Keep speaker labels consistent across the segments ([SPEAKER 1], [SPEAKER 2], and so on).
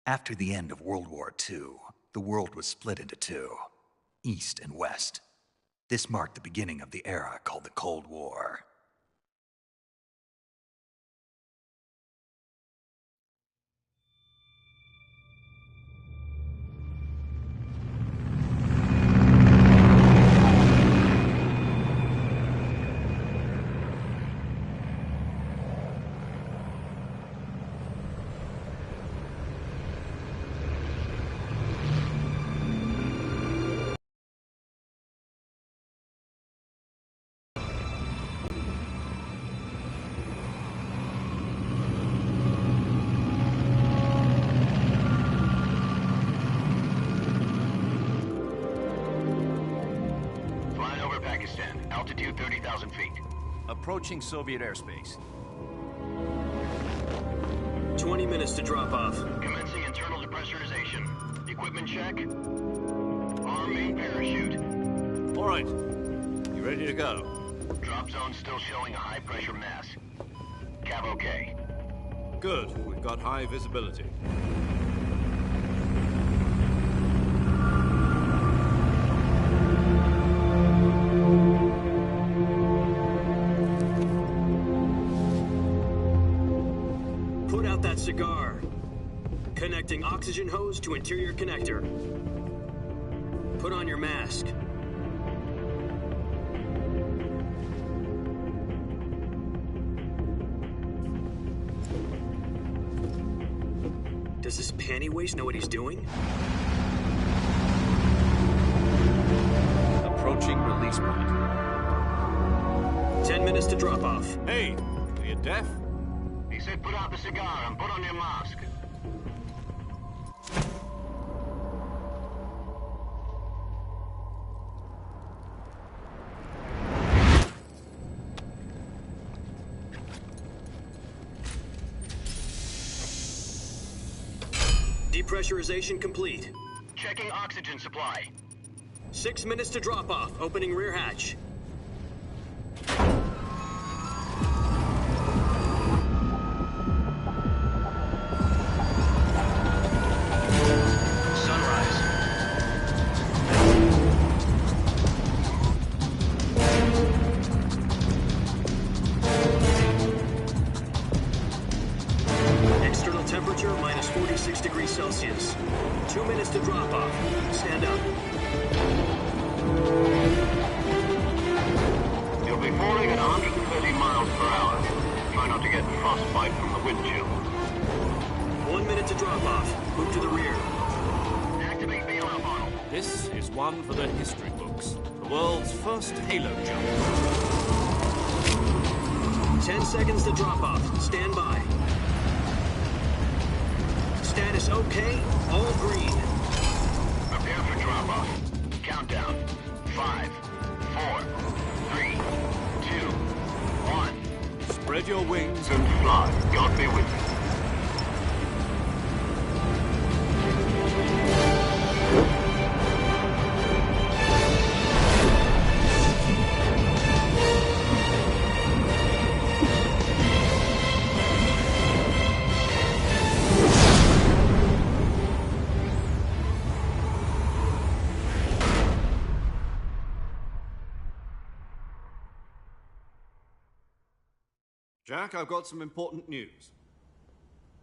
[SPEAKER 1] After the end of World War II, the world was split into two, East and West. This marked the beginning of the era called the Cold War.
[SPEAKER 2] Altitude 30,000 feet.
[SPEAKER 3] Approaching Soviet airspace.
[SPEAKER 4] 20 minutes to drop off.
[SPEAKER 2] Commencing internal depressurization. Equipment check. Arm main parachute.
[SPEAKER 3] All right. You ready to go?
[SPEAKER 2] Drop zone still showing a high pressure mass. Cav okay.
[SPEAKER 3] Good. We've got high visibility.
[SPEAKER 4] Cigar. Connecting oxygen hose to interior connector. Put on your mask. Does this panty waste know what he's doing?
[SPEAKER 3] Approaching release point.
[SPEAKER 4] 10 minutes to drop off.
[SPEAKER 3] Hey, are you deaf?
[SPEAKER 2] He said put out the cigar and put on your mask.
[SPEAKER 4] Depressurization complete.
[SPEAKER 2] Checking oxygen supply.
[SPEAKER 4] 6 minutes to drop off. Opening rear hatch. Temperature minus 46 degrees Celsius. 2 minutes to drop off. Stand up.
[SPEAKER 2] You'll be falling at 130 miles per hour. Try not to get frostbite from the wind chill.
[SPEAKER 4] 1 minute to drop off. Move to the rear.
[SPEAKER 2] Activate bailout model.
[SPEAKER 3] This is one for the history books. The world's first halo jump.
[SPEAKER 4] 10 seconds to drop off. Stand by. Status okay, all green.
[SPEAKER 2] Prepare for drop-off. Countdown. 5, 4, 3, 2, 1.
[SPEAKER 3] Spread your wings
[SPEAKER 2] And fly. God be with you.
[SPEAKER 3] Jack, I've got some important news.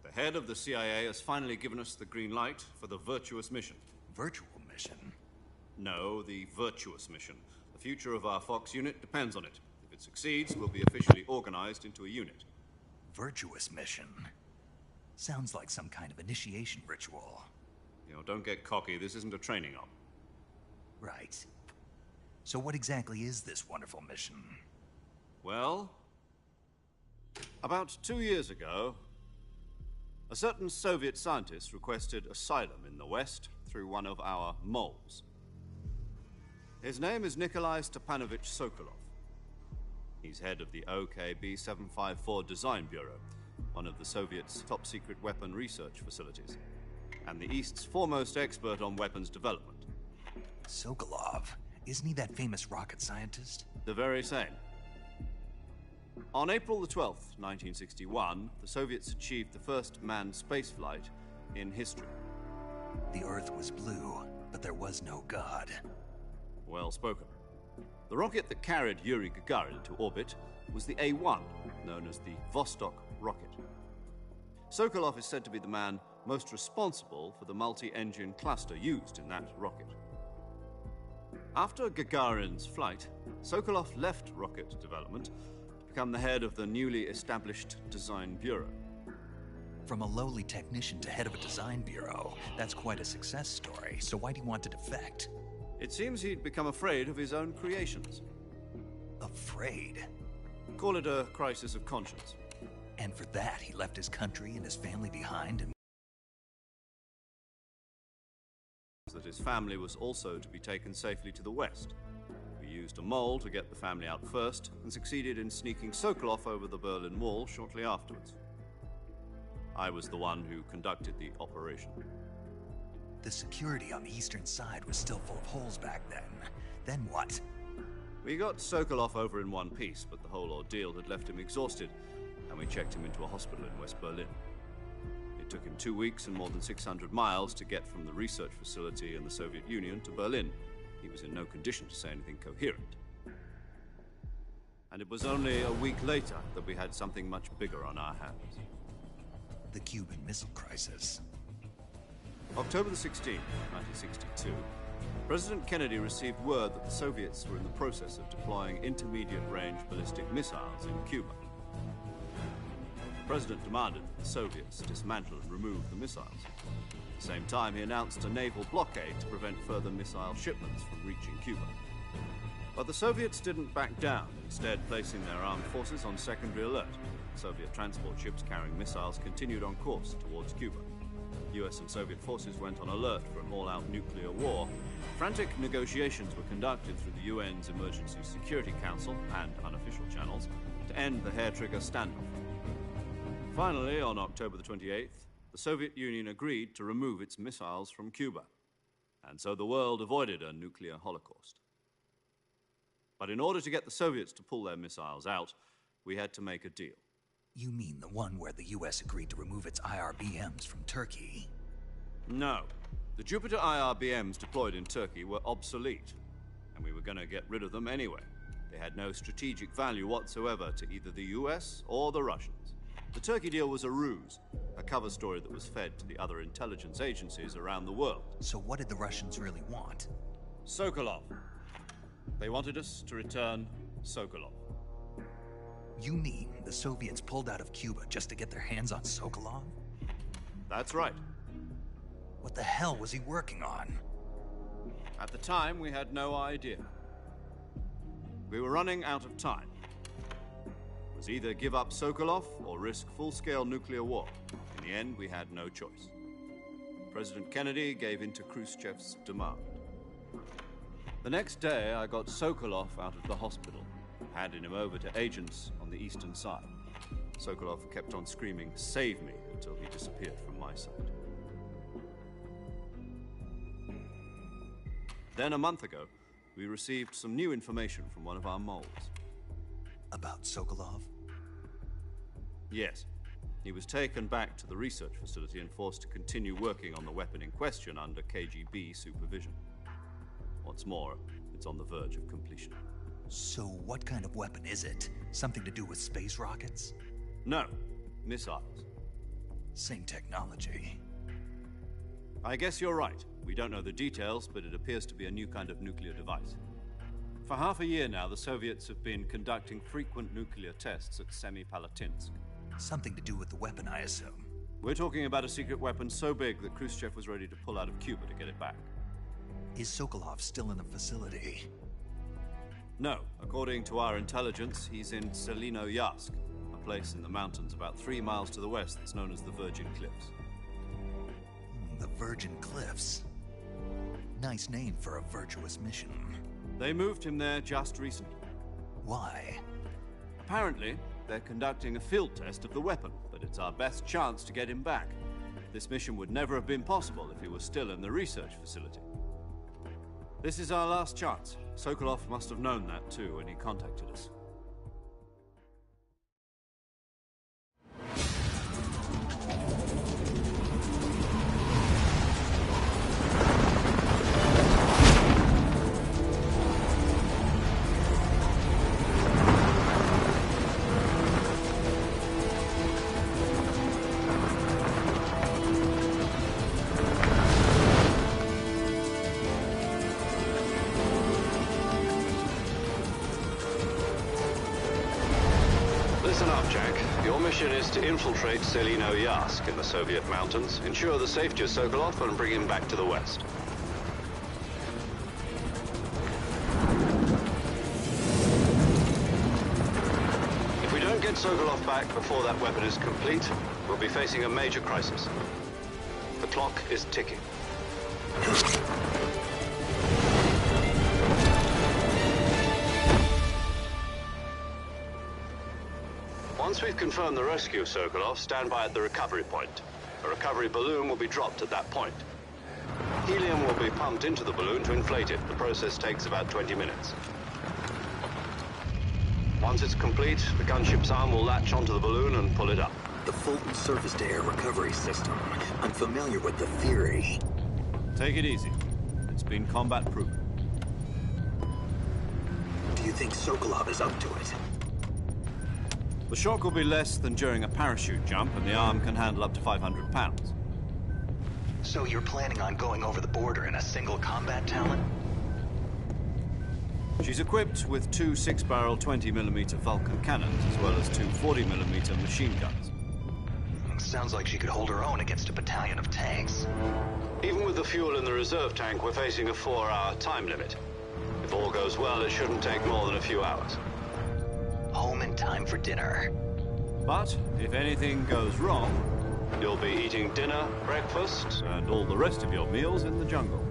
[SPEAKER 3] The head of the CIA has finally given us the green light for the Virtuous mission.
[SPEAKER 1] Virtual mission?
[SPEAKER 3] No, the Virtuous mission. The future of our Fox unit depends on it. If it succeeds, we'll be officially organized into a unit.
[SPEAKER 1] Virtuous mission? Sounds like some kind of initiation ritual.
[SPEAKER 3] You know, don't get cocky. This isn't a training op.
[SPEAKER 1] Right. So what exactly is this wonderful mission?
[SPEAKER 3] Well, about 2 years ago, a certain Soviet scientist requested asylum in the West through one of our moles. His name is Nikolai Stepanovich Sokolov. He's head of the OKB-754 Design Bureau, one of the Soviets' top-secret weapon research facilities, and the East's foremost expert on weapons development.
[SPEAKER 1] Sokolov? Isn't he that famous rocket scientist?
[SPEAKER 3] The very same. On April the 12th, 1961, the Soviets achieved the first manned spaceflight in history.
[SPEAKER 1] The Earth was blue, but there was no God.
[SPEAKER 3] Well spoken. The rocket that carried Yuri Gagarin into orbit was the A-1, known as the Vostok rocket. Sokolov is said to be the man most responsible for the multi-engine cluster used in that rocket. After Gagarin's flight, Sokolov left rocket development to become the head of the newly established Design Bureau.
[SPEAKER 1] From a lowly technician to head of a design bureau, that's quite a success story. So why do you want to defect?
[SPEAKER 3] It seems he'd become afraid of his own creations.
[SPEAKER 1] Afraid?
[SPEAKER 3] Call it a crisis of conscience.
[SPEAKER 1] And for that, he left his country and his family behind and...
[SPEAKER 3] That his family was also to be taken safely to the west. We used a mole to get the family out first and succeeded in sneaking Sokolov over the Berlin Wall shortly afterwards. I was the one who conducted the operation.
[SPEAKER 1] The security on the eastern side was still full of holes back then. Then what?
[SPEAKER 3] We got Sokolov over in one piece, but the whole ordeal had left him exhausted, and we checked him into a hospital in West Berlin. It took him 2 weeks and more than 600 miles to get from the research facility in the Soviet Union to Berlin. He was in no condition to say anything coherent. And it was only a week later that we had something much bigger on our hands.
[SPEAKER 1] The Cuban Missile Crisis.
[SPEAKER 3] October the 16th, 1962, President Kennedy received word that the Soviets were in the process of deploying intermediate-range ballistic missiles in Cuba. The President demanded that the Soviets dismantle and remove the missiles. At the same time, he announced a naval blockade to prevent further missile shipments from reaching Cuba. But the Soviets didn't back down, instead placing their armed forces on secondary alert. Soviet transport ships carrying missiles continued on course towards Cuba. US and Soviet forces went on alert for an all-out nuclear war. Frantic negotiations were conducted through the UN's Emergency Security Council and unofficial channels to end the hair-trigger standoff. Finally, on October the 28th, the Soviet Union agreed to remove its missiles from Cuba, and so the world avoided a nuclear holocaust. But in order to get the Soviets to pull their missiles out, we had to make a deal.
[SPEAKER 1] You mean the one where the US agreed to remove its IRBMs from Turkey?
[SPEAKER 3] No. The Jupiter IRBMs deployed in Turkey were obsolete, and we were going to get rid of them anyway. They had no strategic value whatsoever to either the US or the Russians. The Turkey deal was a ruse, a cover story that was fed to the other intelligence agencies around the world.
[SPEAKER 1] So what did the Russians really want?
[SPEAKER 3] Sokolov. They wanted us to return Sokolov.
[SPEAKER 1] You mean the Soviets pulled out of Cuba just to get their hands on Sokolov?
[SPEAKER 3] That's right.
[SPEAKER 1] What the hell was he working on?
[SPEAKER 3] At the time, we had no idea. We were running out of time. It was either give up Sokolov or risk full-scale nuclear war. In the end, we had no choice. President Kennedy gave in to Khrushchev's demand. The next day, I got Sokolov out of the hospital, handing him over to agents on the eastern side. Sokolov kept on screaming, "Save me," until he disappeared from my sight. Then a month ago, we received some new information from one of our moles.
[SPEAKER 1] About Sokolov?
[SPEAKER 3] Yes. He was taken back to the research facility and forced to continue working on the weapon in question under KGB supervision. What's more, it's on the verge of completion.
[SPEAKER 1] So what kind of weapon is it? Something to do with space rockets?
[SPEAKER 3] No, missiles.
[SPEAKER 1] Same technology.
[SPEAKER 3] I guess you're right. We don't know the details, but it appears to be a new kind of nuclear device. For half a year now, the Soviets have been conducting frequent nuclear tests at Semipalatinsk.
[SPEAKER 1] Something to do with the weapon, I assume.
[SPEAKER 3] We're talking about a secret weapon so big that Khrushchev was ready to pull out of Cuba to get it back.
[SPEAKER 1] Is Sokolov still in the facility?
[SPEAKER 3] No. According to our intelligence, he's in Selinoyarsk, a place in the mountains about 3 miles to the west that's known as the Virgin Cliffs.
[SPEAKER 1] The Virgin Cliffs. Nice name for a virtuous mission.
[SPEAKER 3] They moved him there just recently.
[SPEAKER 1] Why?
[SPEAKER 3] Apparently, they're conducting a field test of the weapon, but it's our best chance to get him back. This mission would never have been possible if he was still in the research facility. This is our last chance. Sokolov must have known that too when he contacted us.
[SPEAKER 2] Listen up, Jack. Your mission is to infiltrate Selino-Yask in the Soviet mountains, ensure the safety of Sokolov, and bring him back to the West. If we don't get Sokolov back before that weapon is complete, we'll be facing a major crisis. The clock is ticking. Once we've confirmed the rescue of Sokolov, stand by at the recovery point. A recovery balloon will be dropped at that point. Helium will be pumped into the balloon to inflate it. The process takes about 20 minutes. Once it's complete, the gunship's arm will latch onto the balloon and pull it up.
[SPEAKER 5] The Fulton surface-to-air recovery system. I'm familiar with the theory.
[SPEAKER 3] Take it easy. It's been combat-proven.
[SPEAKER 5] Do you think Sokolov is up to it?
[SPEAKER 3] The shock will be less than during a parachute jump, and the arm can handle up to 500 pounds.
[SPEAKER 1] So you're planning on going over the border in a single combat Talon?
[SPEAKER 3] She's equipped with two 6-barrel 20mm Vulcan cannons, as well as two 40mm machine guns.
[SPEAKER 1] Sounds like she could hold her own against a battalion of tanks.
[SPEAKER 2] Even with the fuel in the reserve tank, we're facing a 4-hour time limit. If all goes well, it shouldn't take more than a few hours.
[SPEAKER 1] Home in time for dinner.
[SPEAKER 3] But if anything goes wrong,
[SPEAKER 2] You'll be eating dinner, breakfast,
[SPEAKER 3] and all the rest of your meals in the jungle.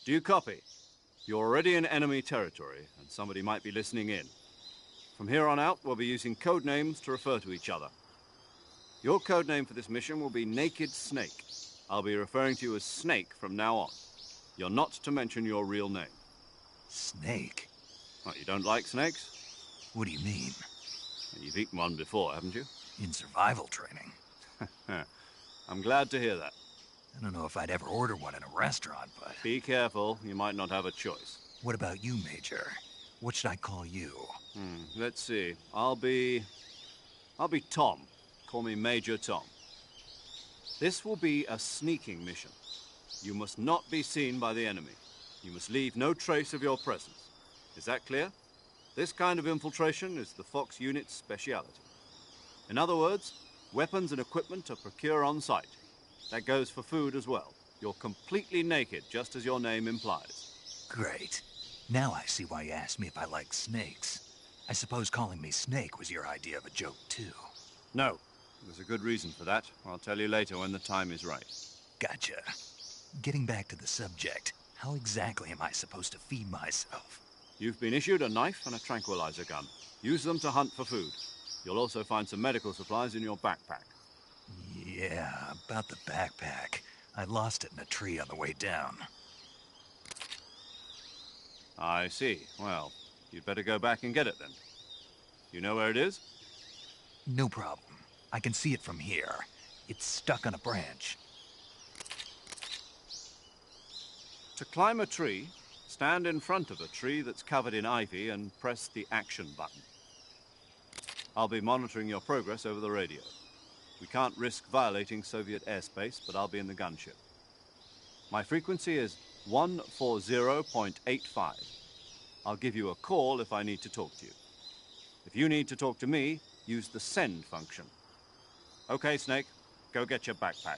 [SPEAKER 3] Do you copy? You're already in enemy territory, and somebody might be listening in. From here on out, we'll be using code names to refer to each other. Your code name for this mission will be Naked Snake. I'll be referring to you as Snake from now on. You're not to mention your real name.
[SPEAKER 1] Snake?
[SPEAKER 3] What, you don't like snakes?
[SPEAKER 1] What do you mean?
[SPEAKER 3] You've eaten one before, haven't you?
[SPEAKER 1] In survival training.
[SPEAKER 3] I'm glad to hear that.
[SPEAKER 1] I don't know if I'd ever order one in a restaurant, but...
[SPEAKER 3] Be careful, you might not have a choice.
[SPEAKER 1] What about you, Major? What should I call you?
[SPEAKER 3] Let's see. I'll be Tom. Call me Major Tom. This will be a sneaking mission. You must not be seen by the enemy. You must leave no trace of your presence. Is that clear? This kind of infiltration is the Fox unit's speciality. In other words, weapons and equipment are procured on site. That goes for food as well. You're completely naked, just as your name implies.
[SPEAKER 1] Great. Now I see why you asked me if I like snakes. I suppose calling me Snake was your idea of a joke, too.
[SPEAKER 3] No. There's a good reason for that. I'll tell you later when the time is right.
[SPEAKER 1] Gotcha. Getting back to the subject, how exactly am I supposed to feed myself?
[SPEAKER 3] You've been issued a knife and a tranquilizer gun. Use them to hunt for food. You'll also find some medical supplies in your backpack.
[SPEAKER 1] Yeah, about the backpack. I lost it in a tree on the way down.
[SPEAKER 3] I see. Well, you'd better go back and get it then. You know where it is?
[SPEAKER 1] No problem. I can see it from here. It's stuck on a branch.
[SPEAKER 3] To climb a tree, Stand in front of a tree that's covered in ivy and press the action button. I'll be monitoring your progress over the radio. We can't risk violating Soviet airspace, but I'll be in the gunship. My frequency is 140.85. I'll give you a call if I need to talk to you. If you need to talk to me, use the send function. Okay, Snake, go get your backpack.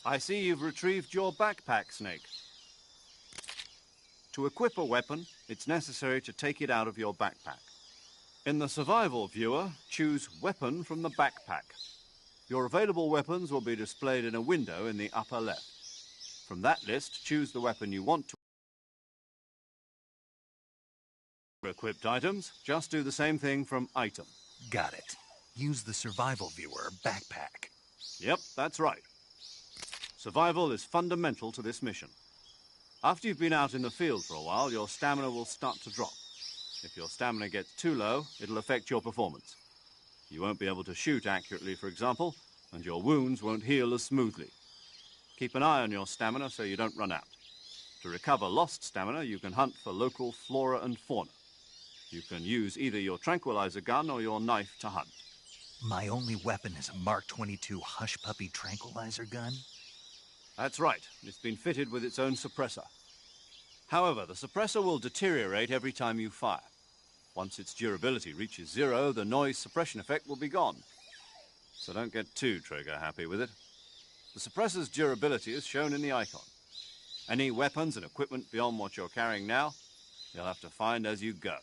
[SPEAKER 3] I see you've retrieved your backpack, Snake. To equip a weapon, it's necessary to take it out of your backpack. In the survival viewer, choose Weapon from the backpack. Your available weapons will be displayed in a window in the upper left. From that list, choose the weapon you want to. For equipped items, just do the same thing from Item.
[SPEAKER 1] Got it. Use the survival viewer backpack.
[SPEAKER 3] Yep, that's right. Survival is fundamental to this mission. After you've been out in the field for a while, your stamina will start to drop. If your stamina gets too low, it'll affect your performance. You won't be able to shoot accurately, for example, and your wounds won't heal as smoothly. Keep an eye on your stamina so you don't run out. To recover lost stamina, you can hunt for local flora and fauna. You can use either your tranquilizer gun or your knife to hunt.
[SPEAKER 1] My only weapon is a Mark 22 Hush Puppy tranquilizer gun?
[SPEAKER 3] That's right. It's been fitted with its own suppressor. However, the suppressor will deteriorate every time you fire. Once its durability reaches 0, the noise suppression effect will be gone. So don't get too trigger-happy with it. The suppressor's durability is shown in the icon. Any weapons and equipment beyond what you're carrying now, you'll have to find as you go.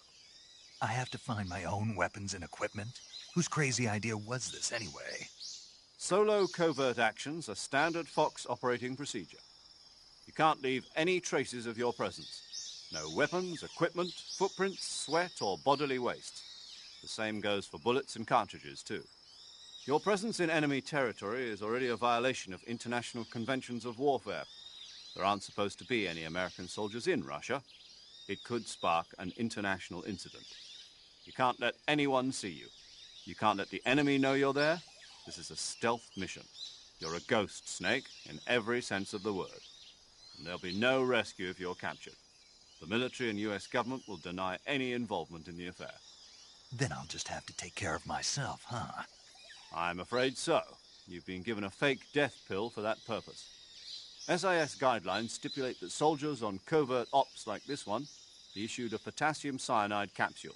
[SPEAKER 1] I have to find my own weapons and equipment? Whose crazy idea was this, anyway?
[SPEAKER 3] Solo covert actions are standard Fox operating procedure. You can't leave any traces of your presence. No weapons, equipment, footprints, sweat, or bodily waste. The same goes for bullets and cartridges, too. Your presence in enemy territory is already a violation of international conventions of warfare. There aren't supposed to be any American soldiers in Russia. It could spark an international incident. You can't let anyone see you. You can't let the enemy know you're there. This is a stealth mission. You're a ghost, Snake, in every sense of the word. And there'll be no rescue if you're captured. The military and US government will deny any involvement in the affair.
[SPEAKER 1] Then I'll just have to take care of myself, huh?
[SPEAKER 3] I'm afraid so. You've been given a fake death pill for that purpose. SIS guidelines stipulate that soldiers on covert ops like this one be issued a potassium cyanide capsule.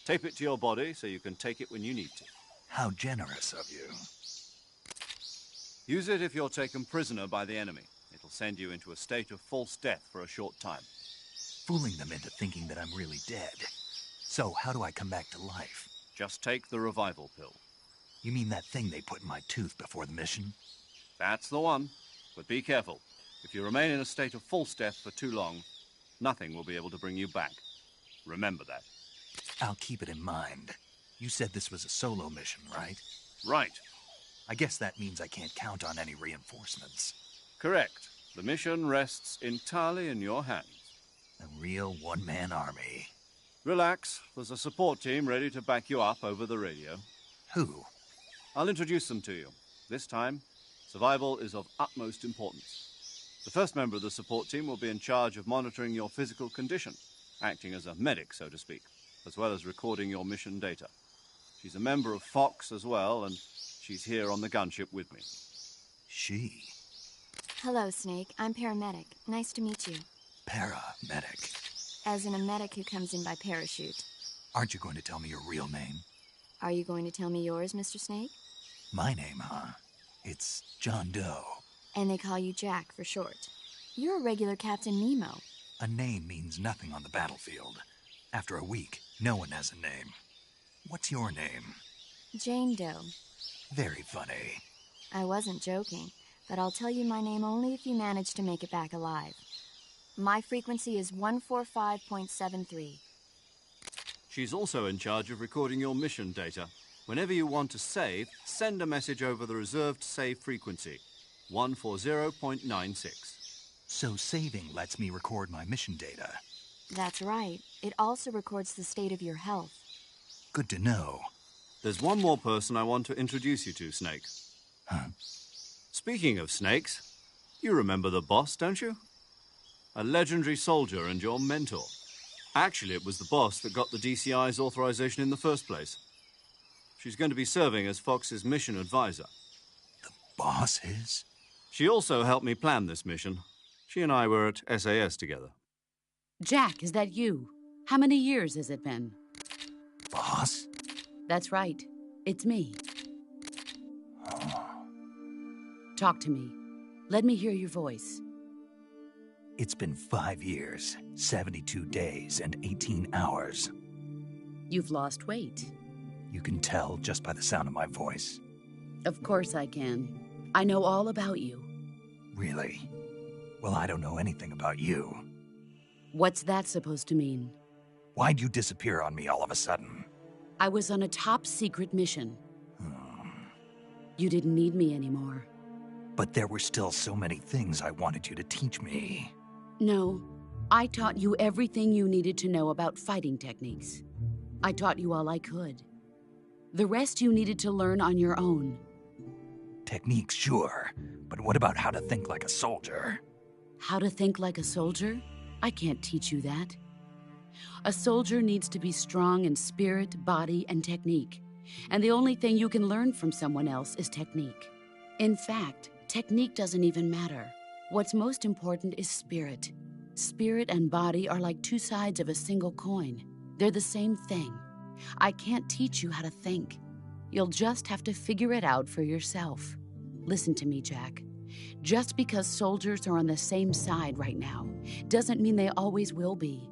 [SPEAKER 3] Tape it to your body so you can take it when you need to.
[SPEAKER 1] How generous of you.
[SPEAKER 3] Use it if you're taken prisoner by the enemy. It'll send you into a state of false death for a short time.
[SPEAKER 1] Fooling them into thinking that I'm really dead. So, how do I come back to life?
[SPEAKER 3] Just take the revival pill.
[SPEAKER 1] You mean that thing they put in my tooth before the mission?
[SPEAKER 3] That's the one. But be careful. If you remain in a state of false death for too long, nothing will be able to bring you back. Remember that.
[SPEAKER 1] I'll keep it in mind. You said this was a solo mission, right?
[SPEAKER 3] Right.
[SPEAKER 1] I guess that means I can't count on any reinforcements.
[SPEAKER 3] Correct. The mission rests entirely in your hands.
[SPEAKER 1] A real one-man army.
[SPEAKER 3] Relax. There's a support team ready to back you up over the radio.
[SPEAKER 1] Who?
[SPEAKER 3] I'll introduce them to you. This time, survival is of utmost importance. The first member of the support team will be in charge of monitoring your physical condition, acting as a medic, so to speak, as well as recording your mission data. She's a member of Fox as well, and she's here on the gunship with me.
[SPEAKER 1] She?
[SPEAKER 6] Hello, Snake. I'm paramedic. Nice to meet you.
[SPEAKER 1] Paramedic.
[SPEAKER 6] As in a medic who comes in by parachute.
[SPEAKER 1] Aren't you going to tell me your real name?
[SPEAKER 6] Are you going to tell me yours, Mr. Snake?
[SPEAKER 1] My name, huh? It's John Doe.
[SPEAKER 6] And they call you Jack for short. You're a regular Captain Nemo.
[SPEAKER 1] A name means nothing on the battlefield. After a week, no one has a name. What's your name?
[SPEAKER 6] Jane Doe.
[SPEAKER 1] Very funny.
[SPEAKER 6] I wasn't joking, but I'll tell you my name only if you manage to make it back alive. My frequency is 145.73.
[SPEAKER 3] She's also in charge of recording your mission data. Whenever you want to save, send a message over the reserved save frequency, 140.96.
[SPEAKER 1] So saving lets me record my mission data.
[SPEAKER 6] That's right. It also records the state of your health.
[SPEAKER 1] Good to know.
[SPEAKER 3] There's one more person I want to introduce you to, Snake.
[SPEAKER 1] Huh?
[SPEAKER 3] Speaking of snakes, you remember the boss, don't you? A legendary soldier and your mentor. Actually, it was the boss that got the DCI's authorization in the first place. She's going to be serving as Fox's mission advisor.
[SPEAKER 1] The boss is?
[SPEAKER 3] She also helped me plan this mission. She and I were at SAS together.
[SPEAKER 7] Jack, is that you? How many years has it been?
[SPEAKER 1] Boss?
[SPEAKER 7] That's right. It's me. Talk to me. Let me hear your voice.
[SPEAKER 1] It's been 5 years, 72 days, and 18 hours.
[SPEAKER 7] You've lost weight.
[SPEAKER 1] You can tell just by the sound of my voice.
[SPEAKER 7] Of course I can. I know all about you.
[SPEAKER 1] Really? Well, I don't know anything about you.
[SPEAKER 7] What's that supposed to mean?
[SPEAKER 1] Why'd you disappear on me all of a sudden?
[SPEAKER 7] I was on a top-secret mission. You didn't need me anymore.
[SPEAKER 1] But there were still so many things I wanted you to teach me.
[SPEAKER 7] No, I taught you everything you needed to know about fighting techniques. I taught you all I could. The rest you needed to learn on your own.
[SPEAKER 1] Techniques, sure. But what about how to think like a soldier?
[SPEAKER 7] How to think like a soldier? I can't teach you that. A soldier needs to be strong in spirit, body, and technique. And the only thing you can learn from someone else is technique. In fact, technique doesn't even matter. What's most important is spirit. Spirit and body are like two sides of a single coin. They're the same thing. I can't teach you how to think. You'll just have to figure it out for yourself. Listen to me, Jack. Just because soldiers are on the same side right now doesn't mean they always will be.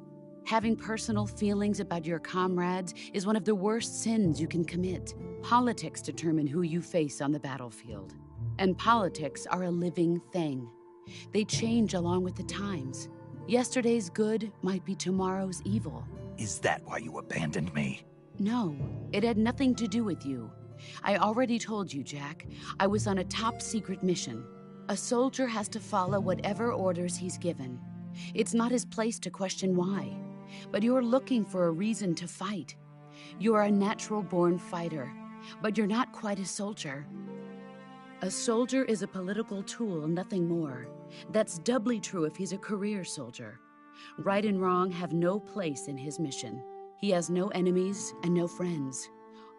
[SPEAKER 7] Having personal feelings about your comrades is one of the worst sins you can commit. Politics determine who you face on the battlefield. And politics are a living thing. They change along with the times. Yesterday's good might be tomorrow's evil.
[SPEAKER 1] Is that why you abandoned me?
[SPEAKER 7] No, it had nothing to do with you. I already told you, Jack. I was on a top-secret mission. A soldier has to follow whatever orders he's given. It's not his place to question why. But you're looking for a reason to fight. You're a natural-born fighter, but you're not quite a soldier. A soldier is a political tool, nothing more. That's doubly true if he's a career soldier. Right and wrong have no place in his mission. He has no enemies and no friends.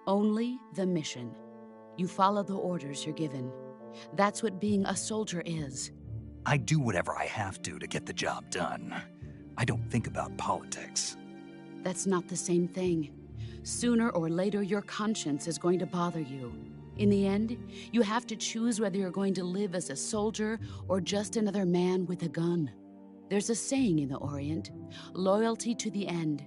[SPEAKER 7] Only the mission. You follow the orders you're given. That's what being a soldier is.
[SPEAKER 1] I do whatever I have to get the job done. I don't think about politics.
[SPEAKER 7] That's not the same thing. Sooner or later, your conscience is going to bother you. In the end, you have to choose whether you're going to live as a soldier or just another man with a gun. There's a saying in the Orient, loyalty to the end.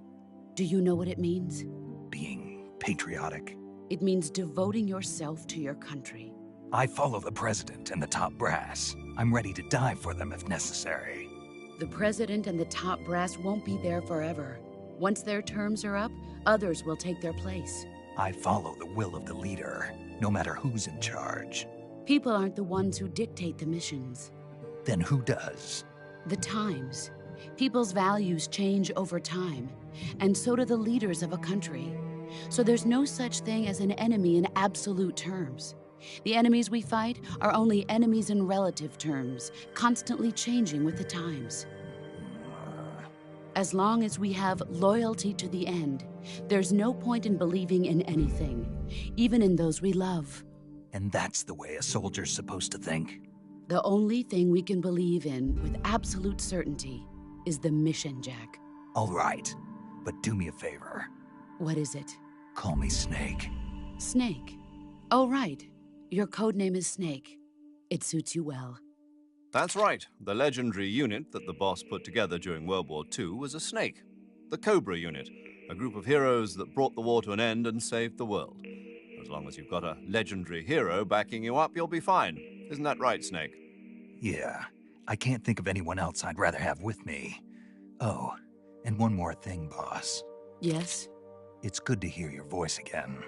[SPEAKER 7] Do you know what it means?
[SPEAKER 1] Being patriotic.
[SPEAKER 7] It means devoting yourself to your country.
[SPEAKER 1] I follow the president and the top brass. I'm ready to die for them if necessary.
[SPEAKER 7] The president and the top brass won't be there forever. Once their terms are up, others will take their place.
[SPEAKER 1] I follow the will of the leader, no matter who's in charge.
[SPEAKER 7] People aren't the ones who dictate the missions.
[SPEAKER 1] Then who does?
[SPEAKER 7] The times. People's values change over time, and so do the leaders of a country. So there's no such thing as an enemy in absolute terms. The enemies we fight are only enemies in relative terms, constantly changing with the times. As long as we have loyalty to the end, there's no point in believing in anything, even in those we love.
[SPEAKER 1] And that's the way a soldier's supposed to think?
[SPEAKER 7] The only thing we can believe in with absolute certainty is the mission, Jack.
[SPEAKER 1] All right, but do me a favor.
[SPEAKER 7] What is it?
[SPEAKER 1] Call me Snake.
[SPEAKER 7] Snake? Oh, right. Your codename is Snake. It suits you well.
[SPEAKER 3] That's right. The legendary unit that the boss put together during World War II was a snake. The Cobra unit, a group of heroes that brought the war to an end and saved the world. As long as you've got a legendary hero backing you up, you'll be fine. Isn't that right, Snake?
[SPEAKER 1] Yeah, I can't think of anyone else I'd rather have with me. Oh, and one more thing, boss.
[SPEAKER 7] Yes?
[SPEAKER 1] It's good to hear your voice again.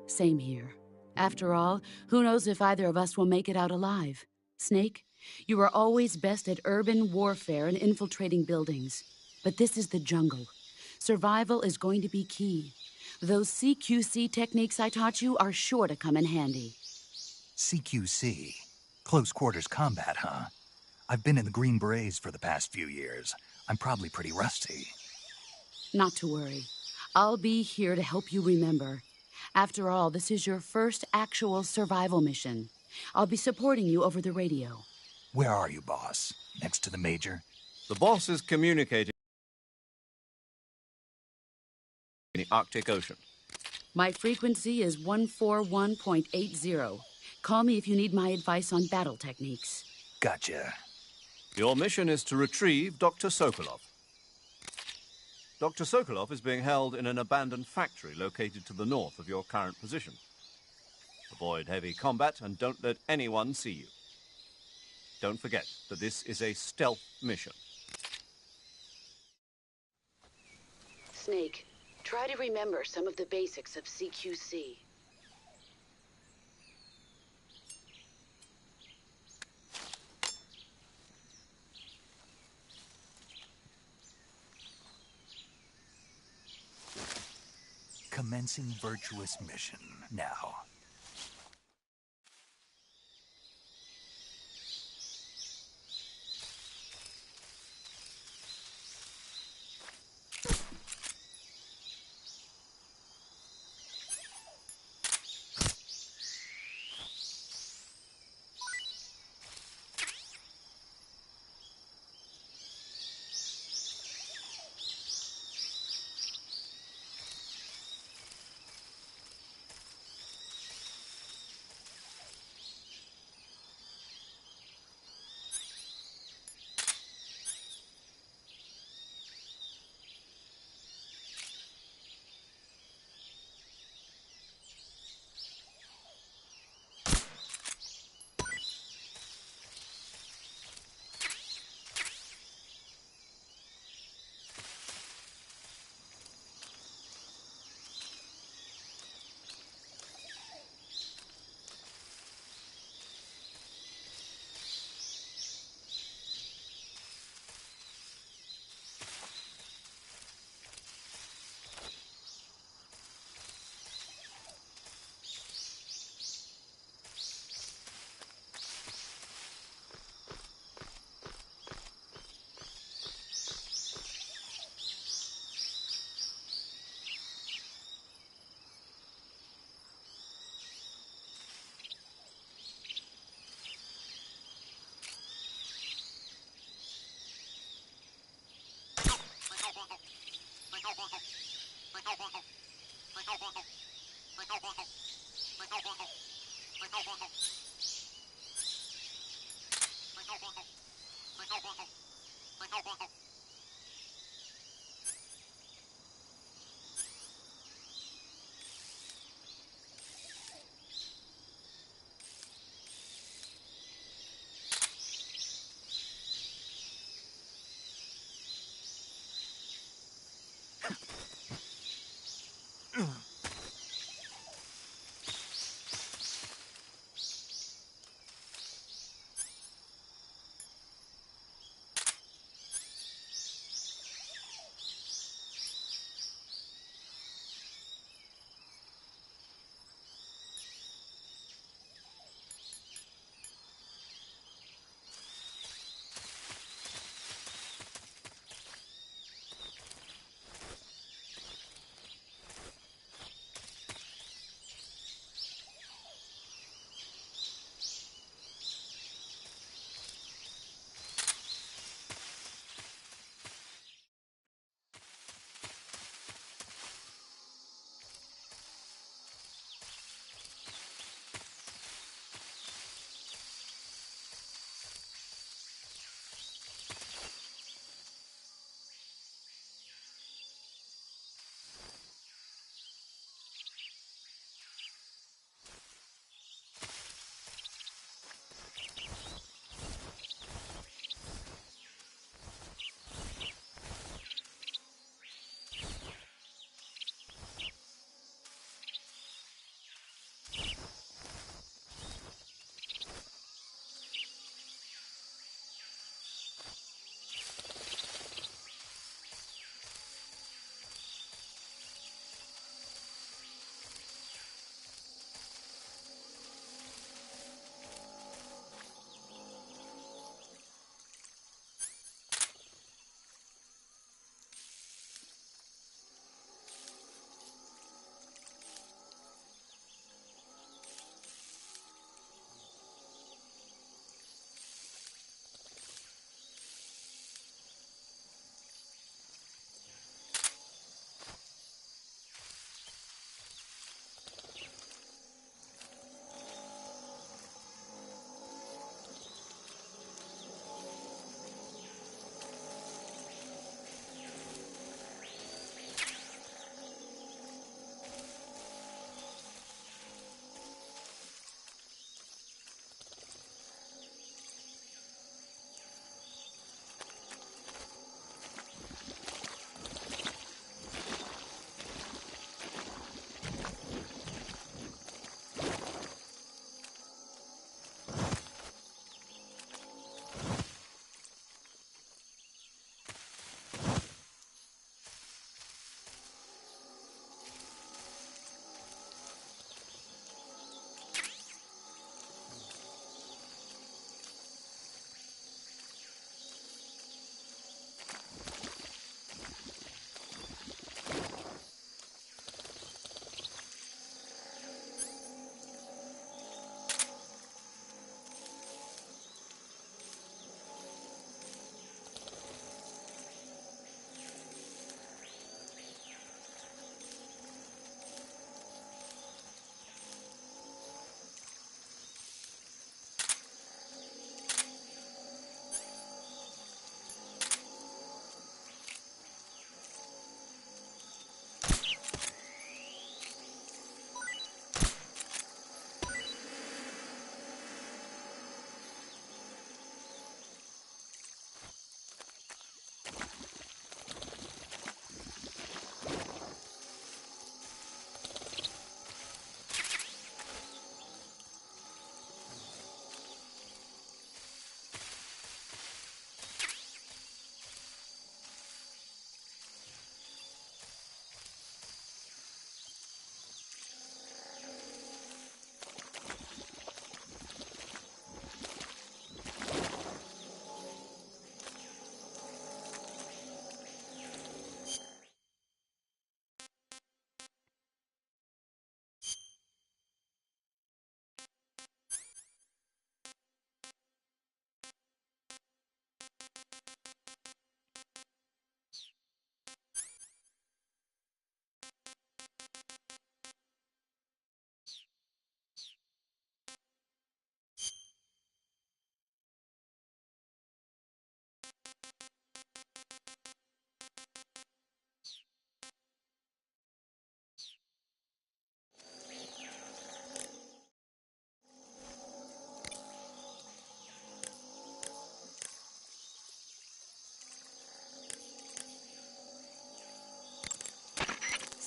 [SPEAKER 7] Same here. After all, who knows if either of us will make it out alive? Snake, you are always best at urban warfare and infiltrating buildings. But this is the jungle. Survival is going to be key. Those CQC techniques I taught you are sure to come in handy.
[SPEAKER 1] CQC? Close quarters combat, huh? I've been in the Green Berets for the past few years. I'm probably pretty rusty.
[SPEAKER 7] Not to worry. I'll be here to help you remember. After all, this is your first actual survival mission. I'll be supporting you over the radio.
[SPEAKER 1] Where are you, boss? Next to the Major?
[SPEAKER 3] The boss is communicating in the Arctic Ocean.
[SPEAKER 7] My frequency is 141.80. Call me if you need my advice on battle techniques.
[SPEAKER 1] Gotcha.
[SPEAKER 3] Your mission is to retrieve Dr. Sokolov. Dr. Sokolov is being held in an abandoned factory located to the north of your current position. Avoid heavy combat and don't let anyone see you. Don't forget that this is a stealth mission.
[SPEAKER 7] Snake, try to remember some of the basics of CQC.
[SPEAKER 1] Commencing virtuous mission now.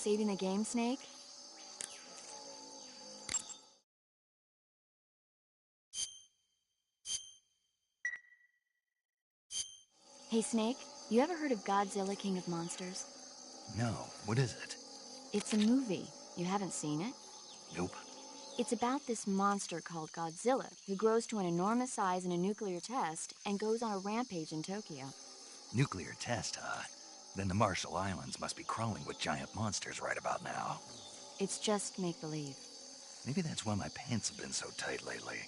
[SPEAKER 6] saving the game, Snake? Hey, Snake, you ever heard of Godzilla King of Monsters?
[SPEAKER 1] No, what is it?
[SPEAKER 6] It's a movie. You haven't seen it?
[SPEAKER 1] Nope.
[SPEAKER 6] It's about this monster called Godzilla, who grows to an enormous size in a nuclear test and goes on a rampage in Tokyo.
[SPEAKER 1] Nuclear test, huh? Then the Marshall Islands must be crawling with giant monsters right about now.
[SPEAKER 6] It's just make-believe.
[SPEAKER 1] Maybe that's why my pants have been so tight lately.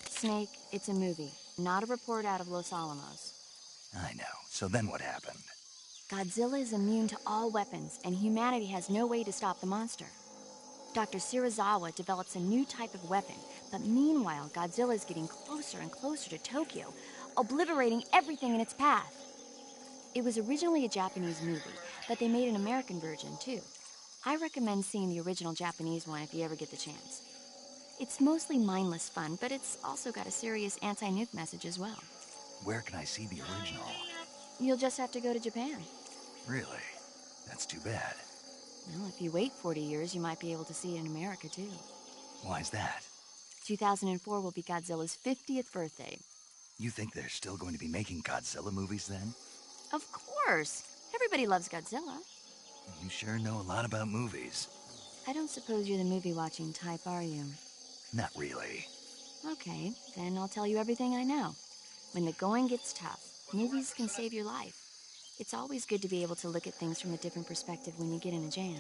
[SPEAKER 6] Snake, it's a movie, not a report out of Los Alamos.
[SPEAKER 1] I know. So then what happened?
[SPEAKER 6] Godzilla is immune to all weapons, and humanity has no way to stop the monster. Dr. Shirazawa develops a new type of weapon, but meanwhile, Godzilla is getting closer and closer to Tokyo, obliterating everything in its path. It was originally a Japanese movie, but they made an American version, too. I recommend seeing the original Japanese one if you ever get the chance. It's mostly mindless fun, but it's also got a serious anti-nuke message as well.
[SPEAKER 1] Where can I see the original?
[SPEAKER 6] You'll just have to go to Japan.
[SPEAKER 1] Really? That's too bad.
[SPEAKER 6] Well, if you wait 40 years, you might be able to see it in America, too.
[SPEAKER 1] Why's that?
[SPEAKER 6] 2004 will be Godzilla's 50th birthday.
[SPEAKER 1] You think they're still going to be making Godzilla movies then?
[SPEAKER 6] Of course! Everybody loves Godzilla.
[SPEAKER 1] You sure know a lot about movies.
[SPEAKER 6] I don't suppose you're the movie-watching type, are you?
[SPEAKER 1] Not really.
[SPEAKER 6] Okay, then I'll tell you everything I know. When the going gets tough, movies can save your life. It's always good to be able to look at things from a different perspective when you get in a jam.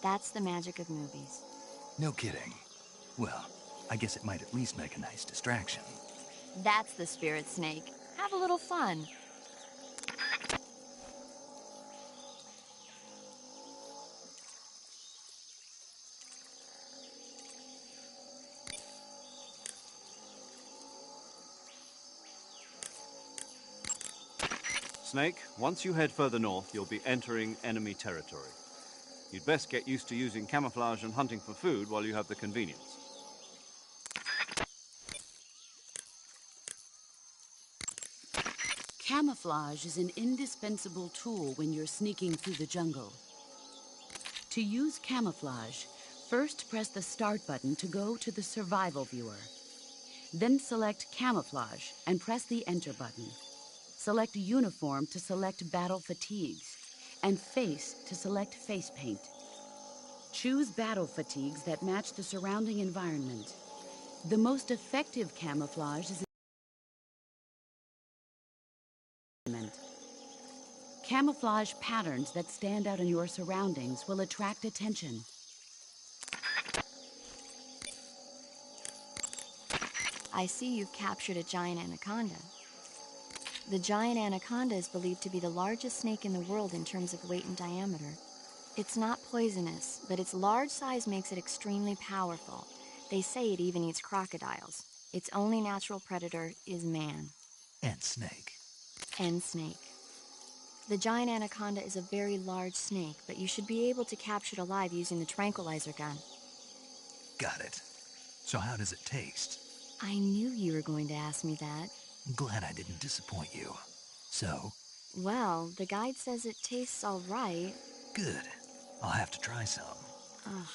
[SPEAKER 6] That's the magic of movies.
[SPEAKER 1] No kidding. Well, I guess it might at least make a nice distraction.
[SPEAKER 6] That's the spirit, Snake. Have a little fun.
[SPEAKER 3] Snake, once you head further north, you'll be entering enemy territory. You'd best get used to using camouflage and hunting for food while you have the convenience.
[SPEAKER 7] Camouflage is an indispensable tool when you're sneaking through the jungle. To use camouflage, first press the Start button to go to the Survival viewer. Then select Camouflage and press the Enter button. Select Uniform to select Battle Fatigues, and Face to select Face Paint. Choose battle fatigues that match the surrounding environment. The most effective camouflage is camouflage patterns that stand out in your surroundings will attract attention.
[SPEAKER 6] I see you've captured a giant anaconda. The giant anaconda is believed to be the largest snake in the world in terms of weight and diameter. It's not poisonous, but its large size makes it extremely powerful. They say it even eats crocodiles. Its only natural predator is man.
[SPEAKER 1] And snake.
[SPEAKER 6] And snake. The giant anaconda is a very large snake, but you should be able to capture it alive using the tranquilizer gun.
[SPEAKER 1] Got it. So how does it taste?
[SPEAKER 6] I knew you were going to ask me that.
[SPEAKER 1] I'm glad I didn't disappoint you. So?
[SPEAKER 6] Well, the guide says it tastes all right.
[SPEAKER 1] Good. I'll have to try some.
[SPEAKER 6] Ugh.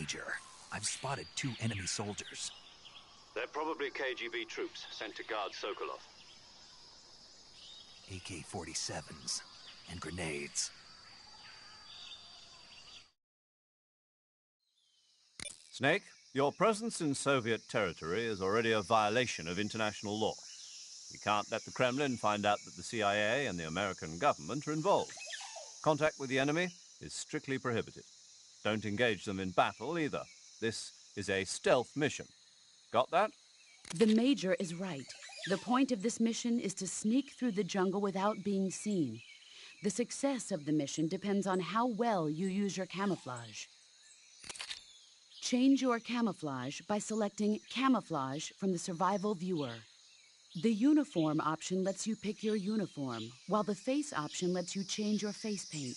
[SPEAKER 1] Major. I've spotted 2 enemy soldiers.
[SPEAKER 2] They're probably KGB troops sent to guard Sokolov.
[SPEAKER 1] AK-47s and grenades.
[SPEAKER 3] Snake, your presence in Soviet territory is already a violation of international law. We can't let the Kremlin find out that the CIA and the American government are involved. Contact with the enemy is strictly prohibited. Don't engage them in battle either. This is a stealth mission. Got that?
[SPEAKER 7] The Major is right. The point of this mission is to sneak through the jungle without being seen. The success of the mission depends on how well you use your camouflage. Change your camouflage by selecting Camouflage from the Survival Viewer. The Uniform option lets you pick your uniform, while the Face option lets you change your face paint.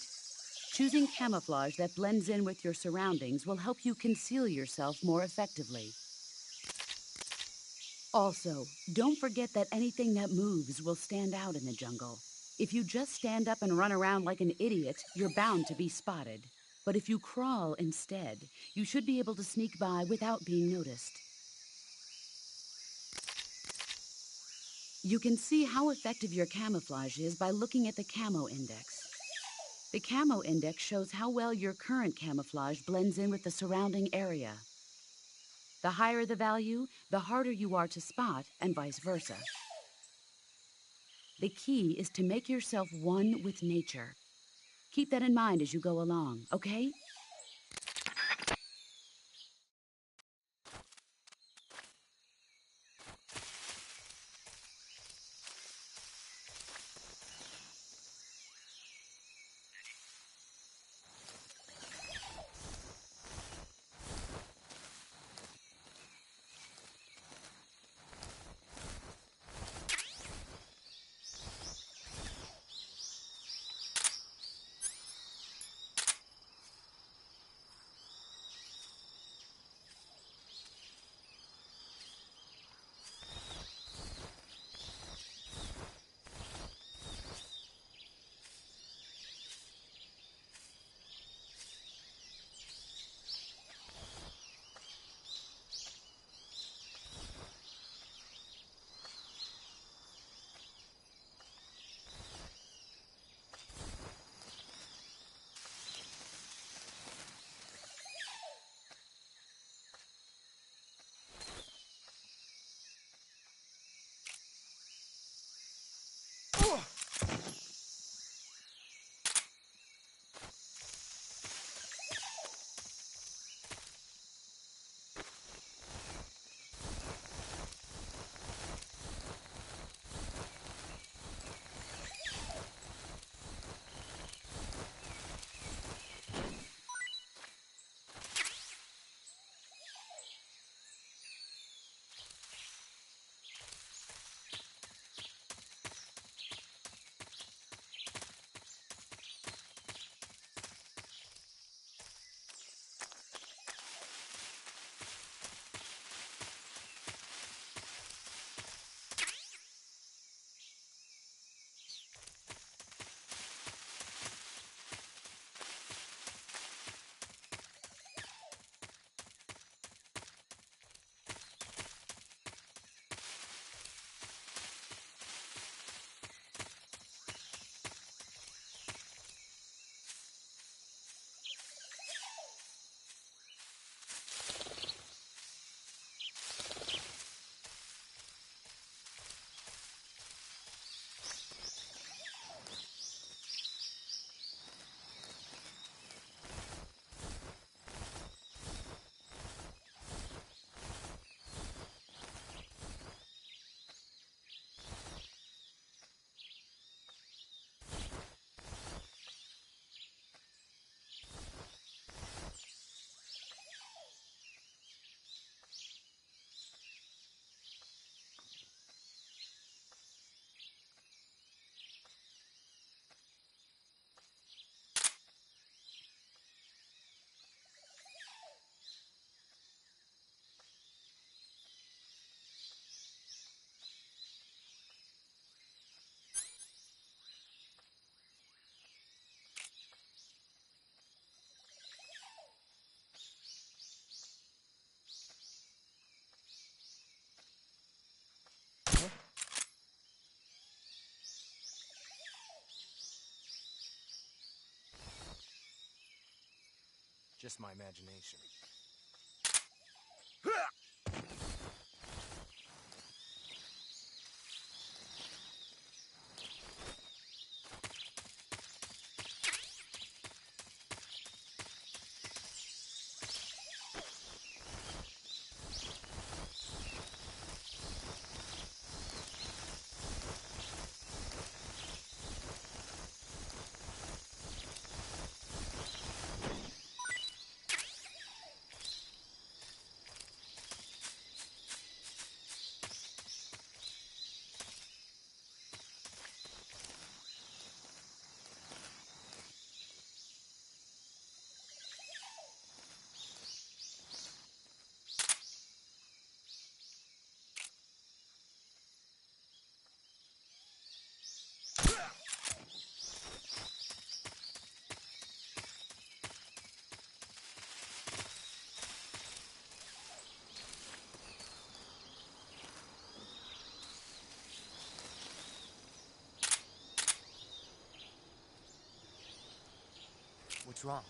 [SPEAKER 7] Choosing camouflage that blends in with your surroundings will help you conceal yourself more effectively. Also, don't forget that anything that moves will stand out in the jungle. If you just stand up and run around like an idiot, you're bound to be spotted. But if you crawl instead, you should be able to sneak by without being noticed. You can see how effective your camouflage is by looking at the Camo Index. The Camo Index shows how well your current camouflage blends in with the surrounding area. The higher the value, the harder you are to spot, and vice versa. The key is to make yourself one with nature. Keep that in mind as you go along, okay?
[SPEAKER 8] just my imagination. What's wrong?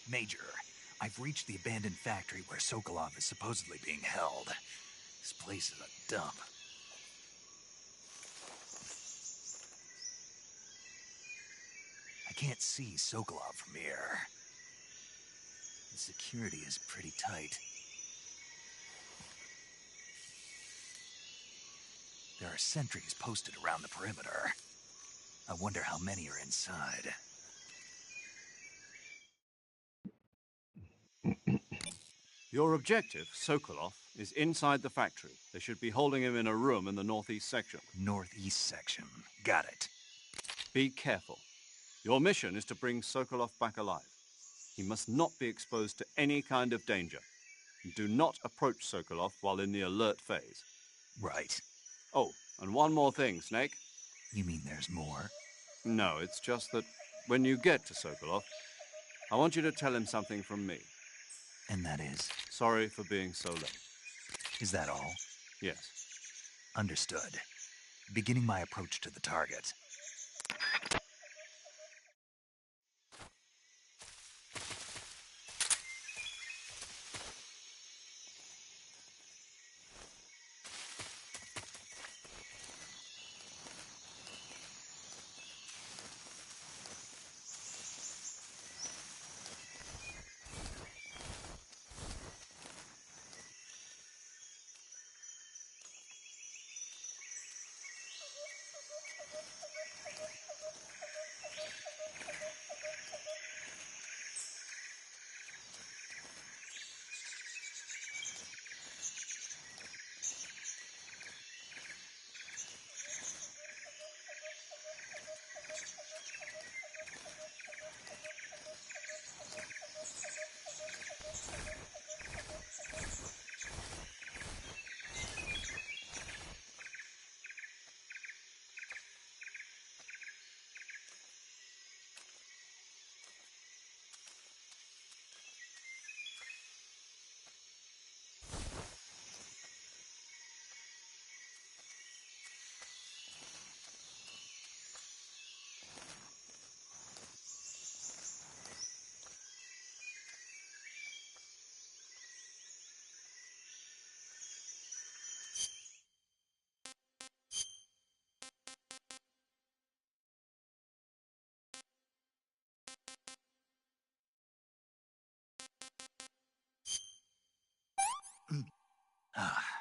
[SPEAKER 1] Major, I've reached the abandoned factory where Sokolov is supposedly being held. This place is a dump. I can't see Sokolov from here. The security is pretty tight. There are sentries posted around the perimeter. I wonder how many are inside.
[SPEAKER 3] Your objective, Sokolov, is inside the factory. They should be holding him in a room in the northeast section.
[SPEAKER 1] Northeast section. Got it.
[SPEAKER 3] Be careful. Your mission is to bring Sokolov back alive. He must not be exposed to any kind of danger. Do not approach Sokolov while in the alert phase.
[SPEAKER 1] Right.
[SPEAKER 3] Oh, and one more thing, Snake.
[SPEAKER 1] You mean there's more?
[SPEAKER 3] No, it's just that when you get to Sokolov, I want you to tell him something from me.
[SPEAKER 1] And that is?
[SPEAKER 3] Sorry for being so late.
[SPEAKER 1] Is that all?
[SPEAKER 3] Yes.
[SPEAKER 1] Understood. Beginning my approach to the target. Ah.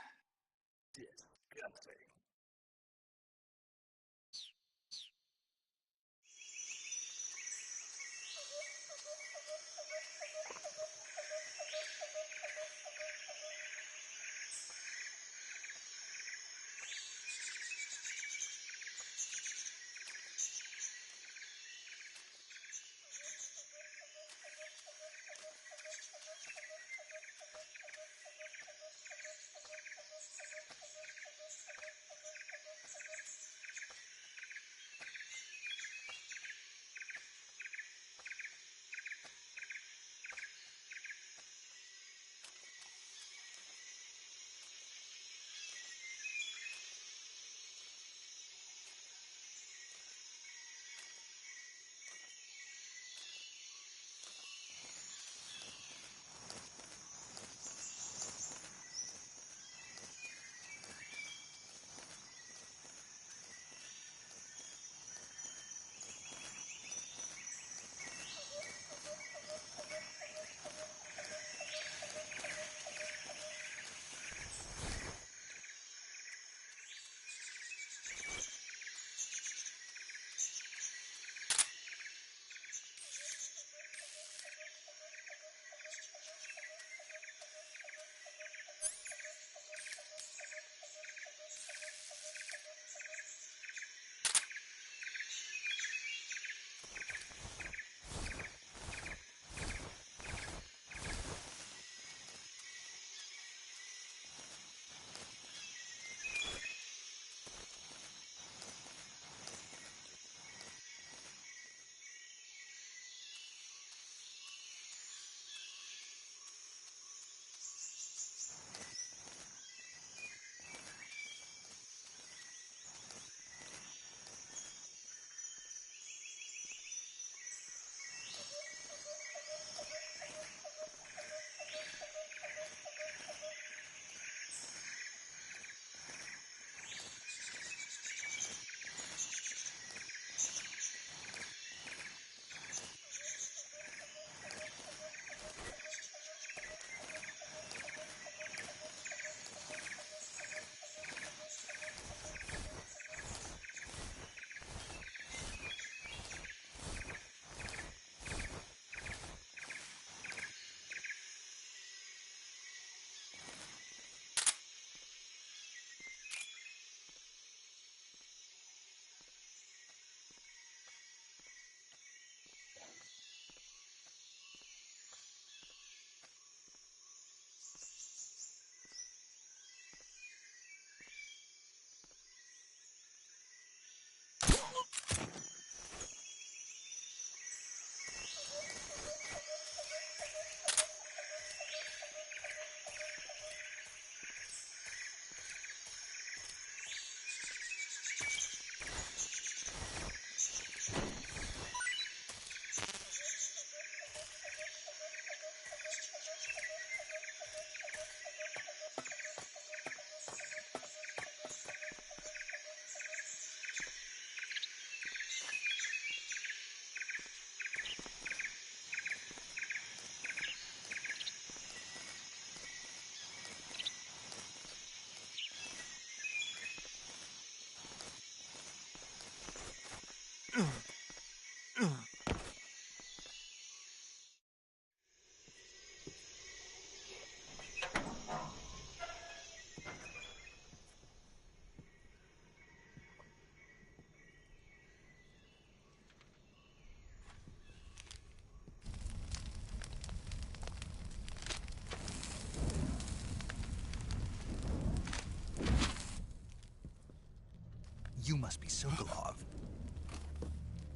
[SPEAKER 1] must be Sokolov.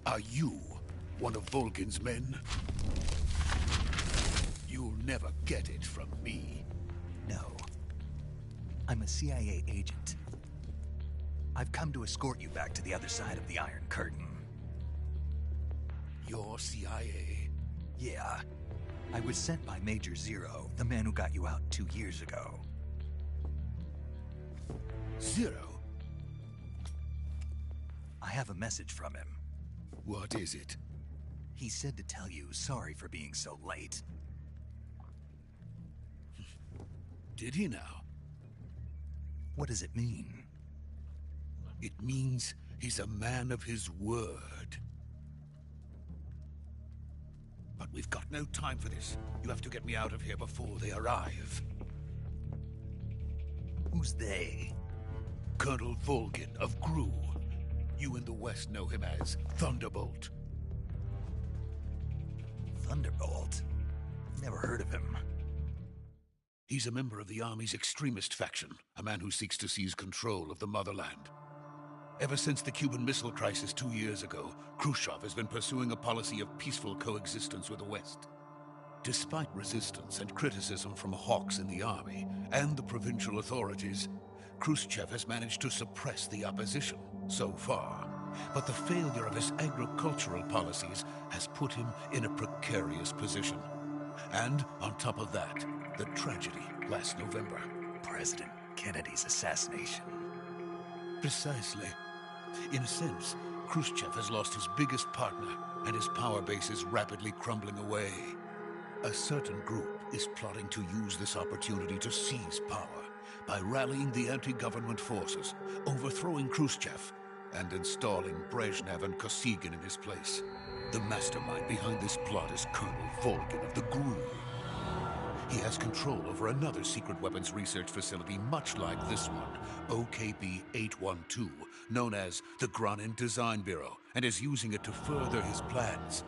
[SPEAKER 8] Are you one of Volgin's men? You'll never get it from me.
[SPEAKER 1] No. I'm a CIA agent. I've come to escort you back to the other side of the Iron Curtain.
[SPEAKER 8] You're CIA?
[SPEAKER 1] Yeah. I was sent by Major Zero, the man who got you out 2 years ago.
[SPEAKER 8] Zero?
[SPEAKER 1] I have a message from him.
[SPEAKER 8] What is it?
[SPEAKER 1] He said to tell you sorry for being so late.
[SPEAKER 8] Did he now?
[SPEAKER 1] What does it mean?
[SPEAKER 8] It means he's a man of his word. But we've got no time for this. You have to get me out of here before they arrive.
[SPEAKER 1] Who's they?
[SPEAKER 8] Colonel Volgin of GRU. You in the West know him as Thunderbolt.
[SPEAKER 1] Thunderbolt? Never heard of him.
[SPEAKER 8] He's a member of the Army's extremist faction, a man who seeks to seize control of the motherland. Ever since the Cuban Missile Crisis 2 years ago, Khrushchev has been pursuing a policy of peaceful coexistence with the West. Despite resistance and criticism from hawks in the army and the provincial authorities, Khrushchev has managed to suppress the opposition so far. But the failure of his agricultural policies has put him in a precarious position. And on top of that, the tragedy last November.
[SPEAKER 1] President Kennedy's assassination.
[SPEAKER 8] Precisely. In a sense, Khrushchev has lost his biggest partner, and his power base is rapidly crumbling away. A certain group is plotting to use this opportunity to seize power by rallying the anti-government forces, overthrowing Khrushchev, and installing Brezhnev and Kosygin in his place. The mastermind behind this plot is Colonel Volgin of the GRU. He has control over another secret weapons research facility much like this one, OKB-812, known as the Granin Design Bureau, and is using it to further his plans.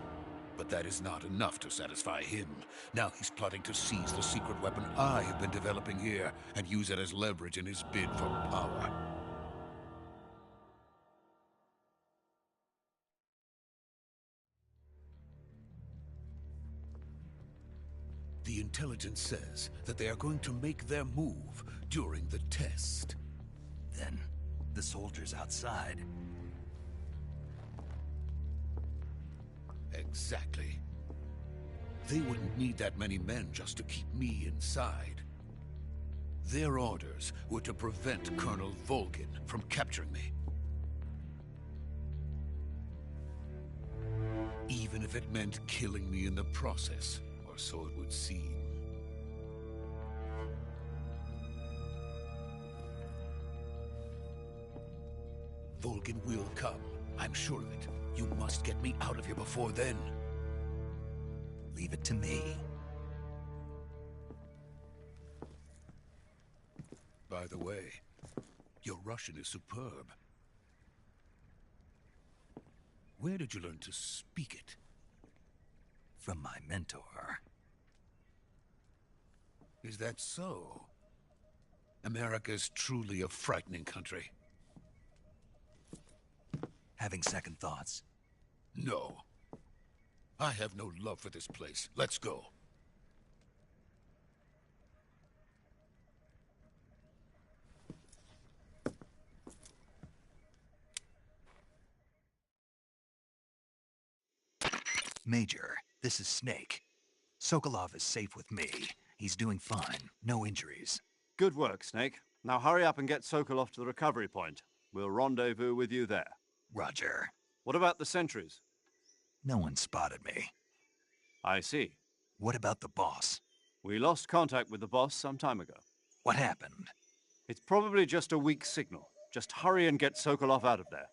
[SPEAKER 8] But that is not enough to satisfy him. Now he's plotting to seize the secret weapon I have been developing here and use it as leverage in his bid for power. The intelligence says that they are going to make their move during the test.
[SPEAKER 1] Then, the soldiers outside.
[SPEAKER 8] Exactly. They wouldn't need that many men just to keep me inside. Their orders were to prevent Colonel Volgin from capturing me. Even if it meant killing me in the process. Or so it would seem. Volgin will come. I'm sure of it. You must get me out of here before then.
[SPEAKER 1] Leave it to me.
[SPEAKER 8] By the way, your Russian is superb. Where did you learn to speak it?
[SPEAKER 1] From my mentor.
[SPEAKER 8] Is that so? America's truly a frightening country.
[SPEAKER 1] Having second thoughts?
[SPEAKER 8] No. I have no love for this place. Let's go.
[SPEAKER 1] Major, this is Snake. Sokolov is safe with me. He's doing fine. No injuries.
[SPEAKER 3] Good work, Snake. Now hurry up and get Sokolov to the recovery point. We'll rendezvous with you there.
[SPEAKER 1] Roger.
[SPEAKER 3] What about the sentries?
[SPEAKER 1] No one spotted me.
[SPEAKER 3] I see.
[SPEAKER 1] What about the boss?
[SPEAKER 3] We lost contact with the boss some time ago.
[SPEAKER 1] What happened?
[SPEAKER 3] It's probably just a weak signal. Just hurry and get Sokolov out of there.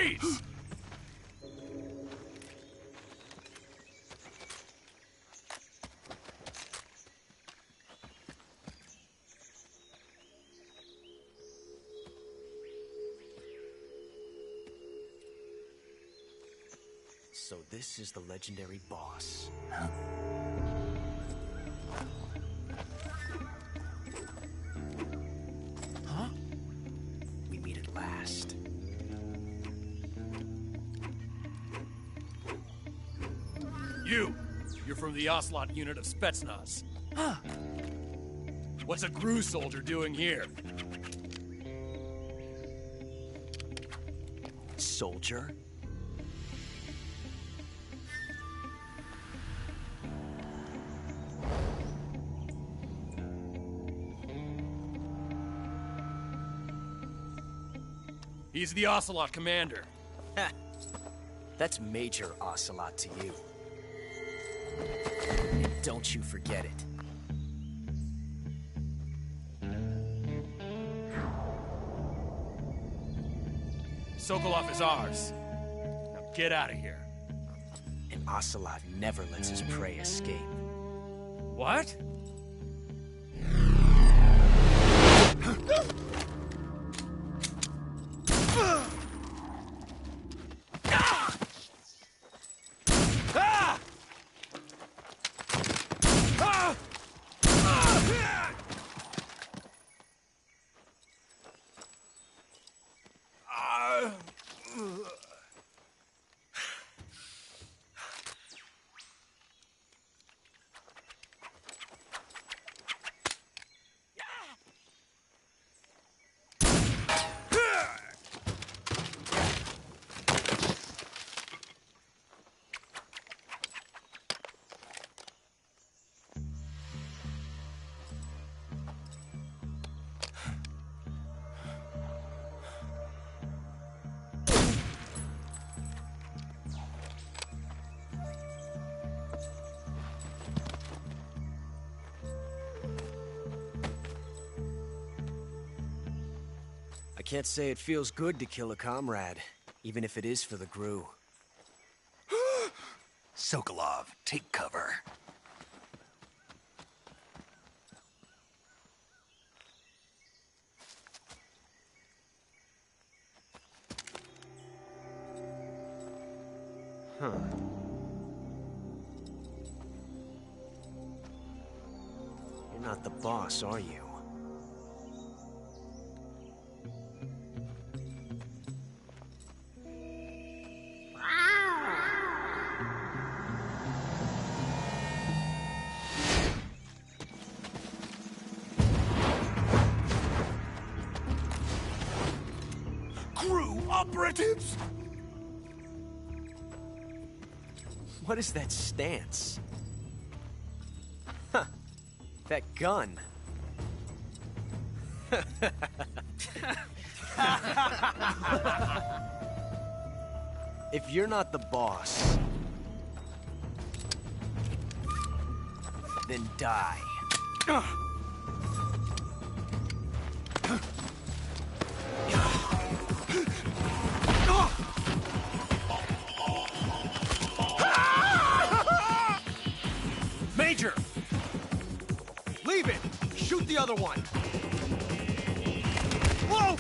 [SPEAKER 9] Freeze!
[SPEAKER 10] So this is the legendary boss.
[SPEAKER 1] Huh?
[SPEAKER 10] Huh? We meet at last.
[SPEAKER 9] You're from the Ocelot unit of Spetsnaz. Huh. What's a GRU soldier doing here?
[SPEAKER 10] Soldier?
[SPEAKER 9] He's the Ocelot commander.
[SPEAKER 10] Ha! That's Major Ocelot to you. And don't you forget it.
[SPEAKER 9] Sokolov is ours. Now get out of here.
[SPEAKER 10] And Ocelot never lets his prey escape.
[SPEAKER 9] What?
[SPEAKER 10] I can't say it feels good to kill a comrade, even if it is for the GRU.
[SPEAKER 1] Sokolov, take cover.
[SPEAKER 10] Huh. You're not the boss, are you?
[SPEAKER 1] GRU operatives!
[SPEAKER 10] What is that stance? Huh. That gun. If you're not the boss, then die.
[SPEAKER 11] Major! Leave it! Shoot the other one! Whoa!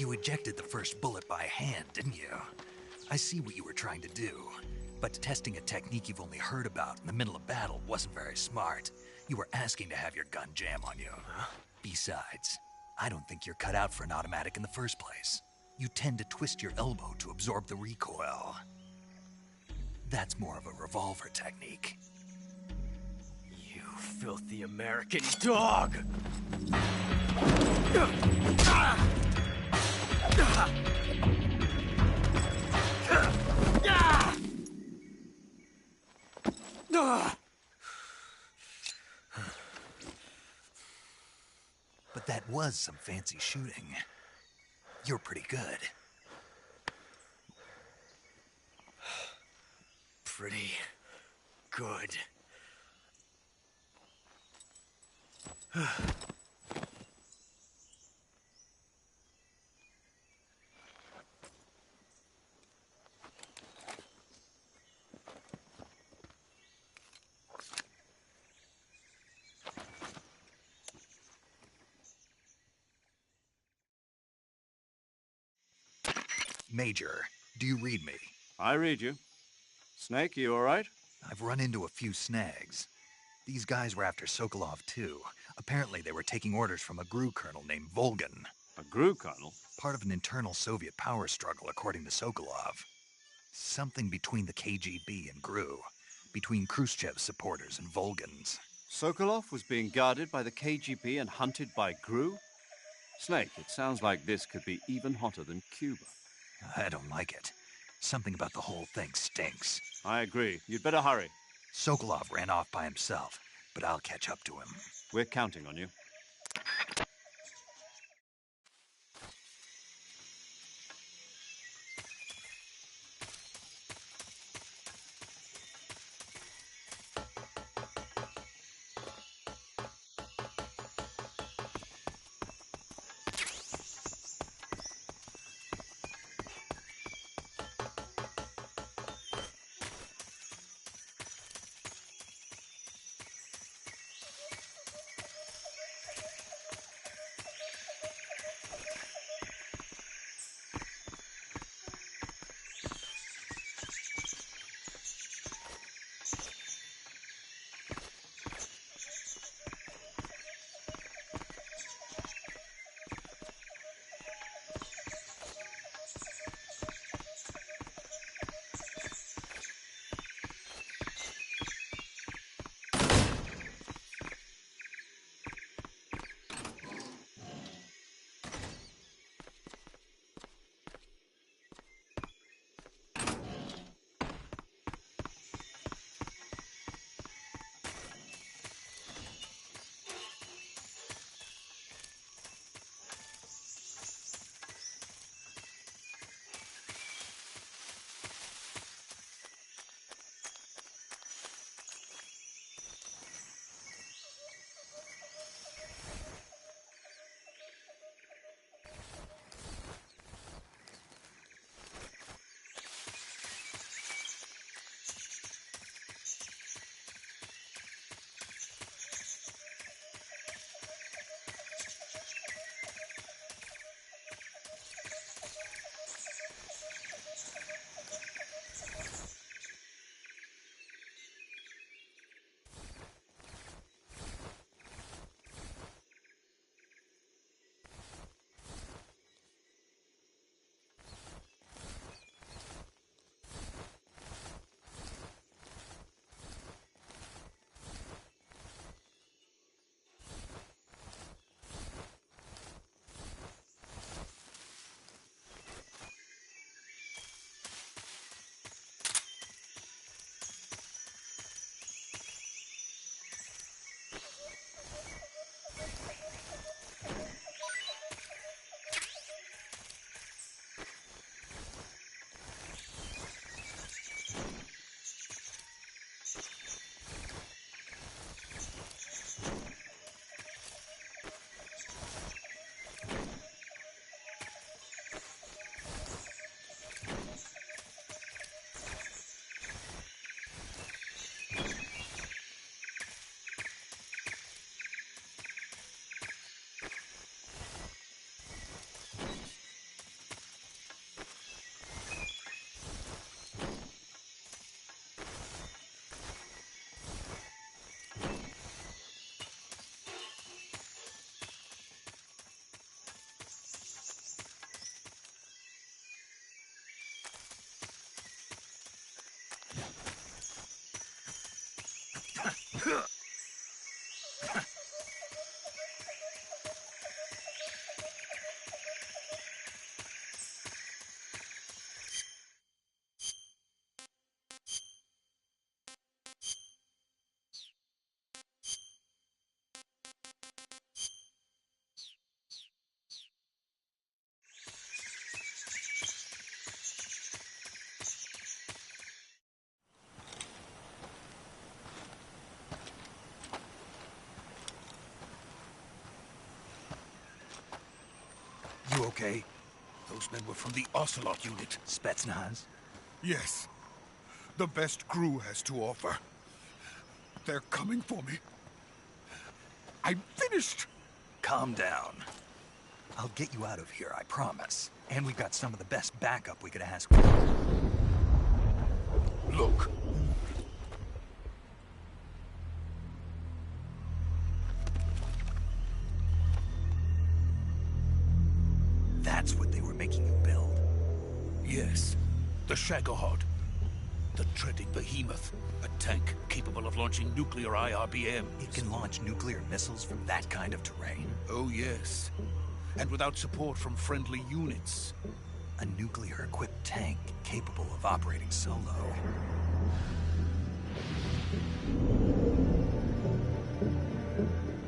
[SPEAKER 1] You ejected the first bullet by hand, didn't you? I see what you were trying to do, but testing a technique you've only heard about in the middle of battle wasn't very smart. You were asking to have your gun jam on you. Besides, I don't think you're cut out for an automatic in the first place. You tend to twist your elbow to absorb the recoil. That's more of a revolver technique.
[SPEAKER 10] You filthy American dog!
[SPEAKER 1] But that was some fancy shooting. You're pretty good.
[SPEAKER 10] Pretty good.
[SPEAKER 1] Major, do you read me?
[SPEAKER 3] I read you. Snake, you all right?
[SPEAKER 1] I've run into a few snags. These guys were after Sokolov, too. Apparently they were taking orders from a GRU colonel named Volgin.
[SPEAKER 3] A GRU colonel?
[SPEAKER 1] Part of an internal Soviet power struggle, according to Sokolov. Something between the KGB and GRU. Between Khrushchev's supporters and Volgin's.
[SPEAKER 3] Sokolov was being guarded by the KGB and hunted by GRU? Snake, it sounds like this could be even hotter than Cuba.
[SPEAKER 1] I don't like it. Something about the whole thing stinks.
[SPEAKER 3] I agree. You'd better hurry.
[SPEAKER 1] Sokolov ran off by himself, but I'll catch up to him.
[SPEAKER 3] We're counting on you.
[SPEAKER 8] You okay? Those men were from the Ocelot unit.
[SPEAKER 1] Spetsnaz?
[SPEAKER 8] Yes. The best crew has to offer. They're coming for me. I'm finished!
[SPEAKER 1] Calm down. I'll get you out of here, I promise. And we've got some of the best backup we could ask for.
[SPEAKER 8] Look.
[SPEAKER 1] That's what they were making you build?
[SPEAKER 8] Yes. The Shagohod. The treading behemoth. A tank capable of launching nuclear IRBMs.
[SPEAKER 1] It can launch nuclear missiles from that kind of terrain?
[SPEAKER 8] Oh, yes. And without support from friendly units.
[SPEAKER 1] A nuclear-equipped tank capable of operating solo.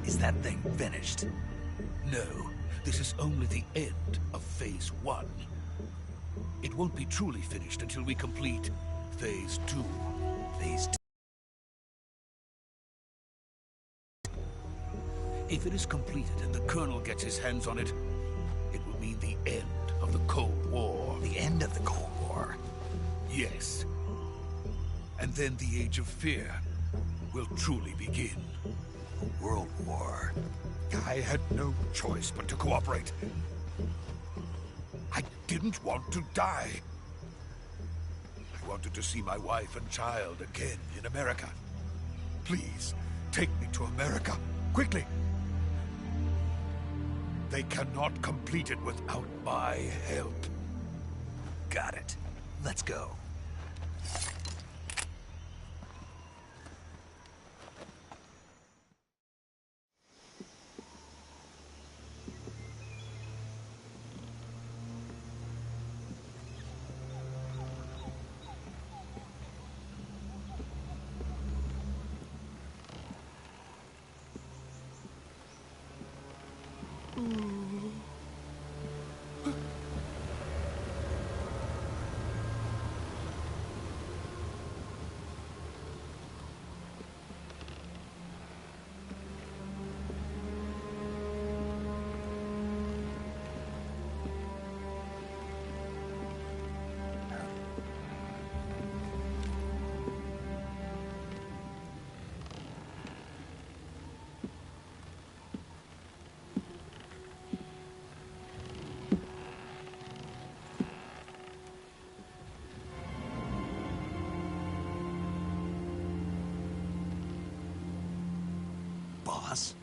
[SPEAKER 1] Is that thing finished?
[SPEAKER 8] No. This is only the end of Phase 1. It won't be truly finished until we complete Phase 2.
[SPEAKER 1] Phase 2?
[SPEAKER 8] If it is completed and the Colonel gets his hands on it, it will mean the end of the Cold War.
[SPEAKER 1] The end of the Cold War?
[SPEAKER 8] Yes. And then the Age of Fear will truly begin.
[SPEAKER 1] A world war.
[SPEAKER 8] I had no choice but to cooperate. I didn't want to die. I wanted to see my wife and child again in America. Please, take me to America, quickly. They cannot complete it without my help.
[SPEAKER 1] Got it. Let's go. Boss?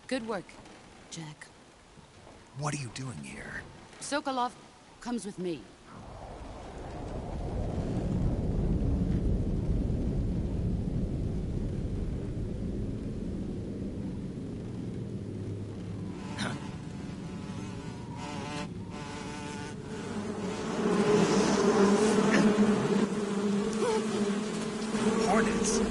[SPEAKER 7] Good work, Jack.
[SPEAKER 1] What are you doing here?
[SPEAKER 7] Sokolov comes with me.
[SPEAKER 1] Hornets.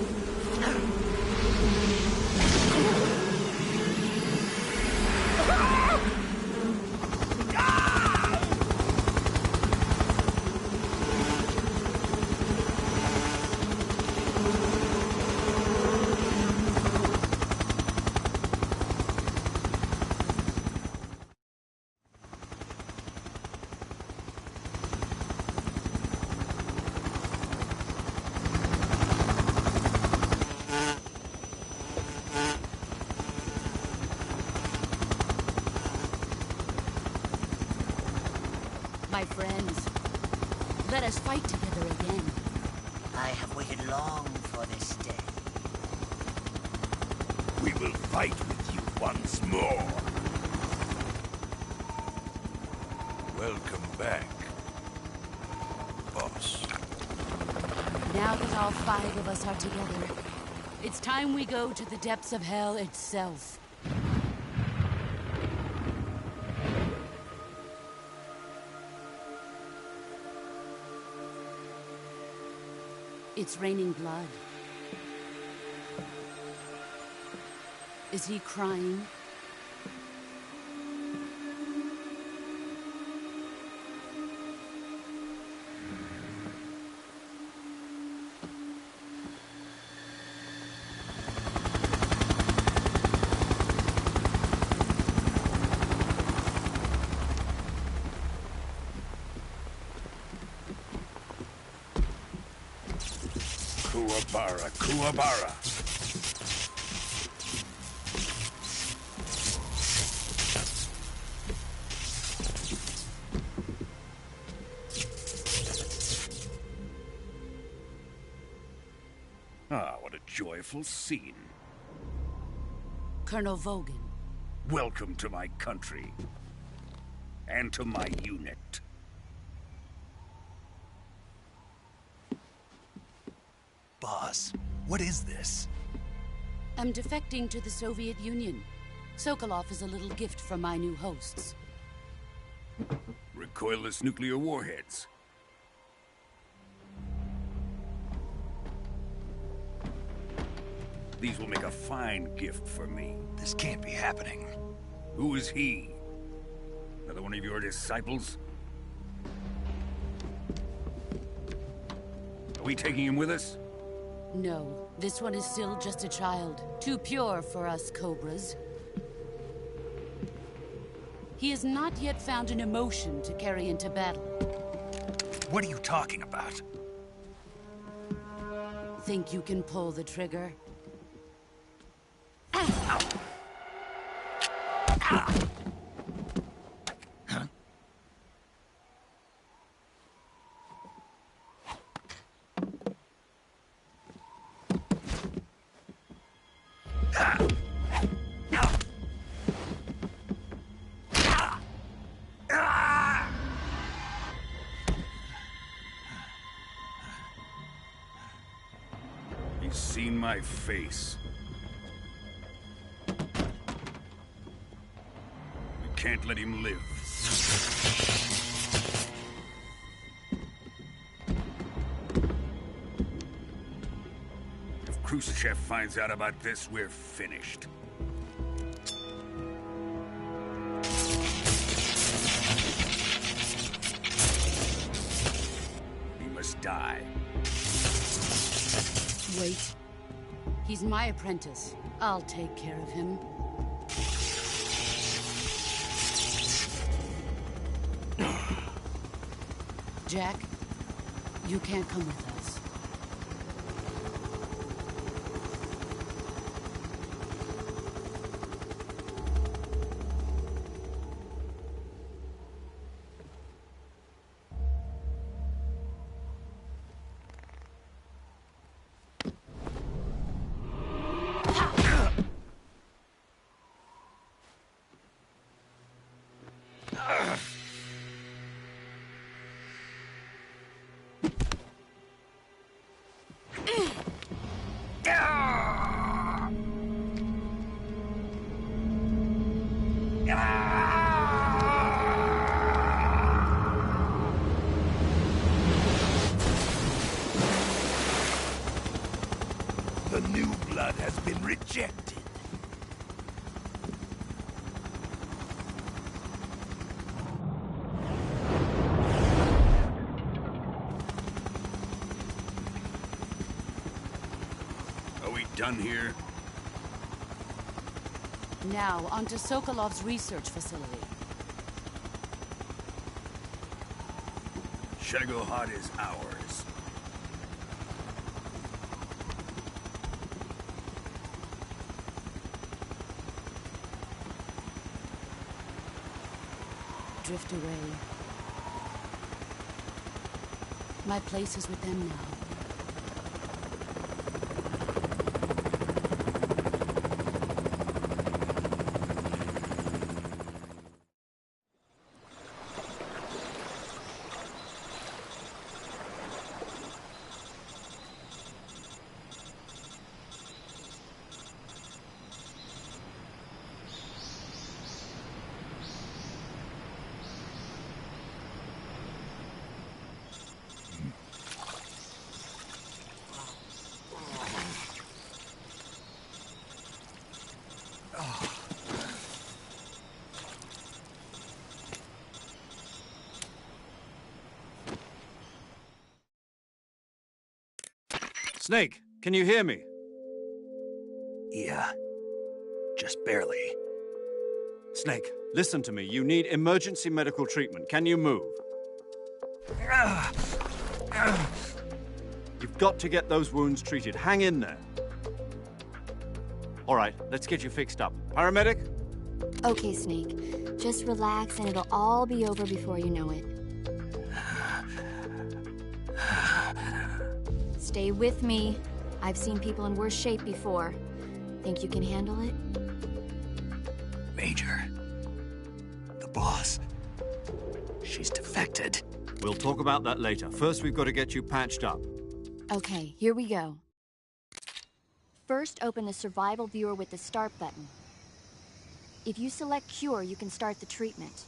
[SPEAKER 7] My friends, let us fight together again.
[SPEAKER 12] I have waited long for this day.
[SPEAKER 8] We will fight with you once more. Welcome back, boss.
[SPEAKER 7] Now that all 5 of us are together, it's time we go to the depths of hell itself. It's raining blood. Is he crying?
[SPEAKER 8] Kuwabara, Kuwabara. Ah, what a joyful scene.
[SPEAKER 7] Colonel Vogan.
[SPEAKER 8] Welcome to my country. And to my unit.
[SPEAKER 1] Boss, what is this?
[SPEAKER 7] I'm defecting to the Soviet Union. Sokolov is a little gift from my new hosts.
[SPEAKER 8] Recoilless nuclear warheads. These will make a fine gift for me.
[SPEAKER 1] This can't be happening.
[SPEAKER 8] Who is he? Another one of your disciples? Are we taking him with us?
[SPEAKER 7] No, this one is still just a child. Too pure for us Cobras. He has not yet found an emotion to carry into battle.
[SPEAKER 1] What are you talking about?
[SPEAKER 7] Think you can pull the trigger?
[SPEAKER 8] He's seen my face. We can't let him live. If Khrushchev finds out about this, we're finished. He must die.
[SPEAKER 7] Wait. He's my apprentice. I'll take care of him. Jack, you can't come with us.
[SPEAKER 8] The new blood has been rejected. Are we done here?
[SPEAKER 7] Now, onto Sokolov's research facility.
[SPEAKER 8] Shagohod is ours.
[SPEAKER 7] Drift away. My place is with them now.
[SPEAKER 3] Snake, can you hear me?
[SPEAKER 1] Yeah. Just barely.
[SPEAKER 3] Snake, listen to me. You need emergency medical treatment. Can you move? You've got to get those wounds treated. Hang in there. All right, let's get you fixed up. Paramedic?
[SPEAKER 6] Okay, Snake. Just relax and it'll all be over before you know it. Stay with me. I've seen people in worse shape before. Think you can handle it?
[SPEAKER 1] Major. The boss. She's defected.
[SPEAKER 3] We'll talk about that later. First, we've got to get you patched up.
[SPEAKER 6] Okay, here we go. First, open the survival viewer with the start button. If you select cure, you can start the treatment.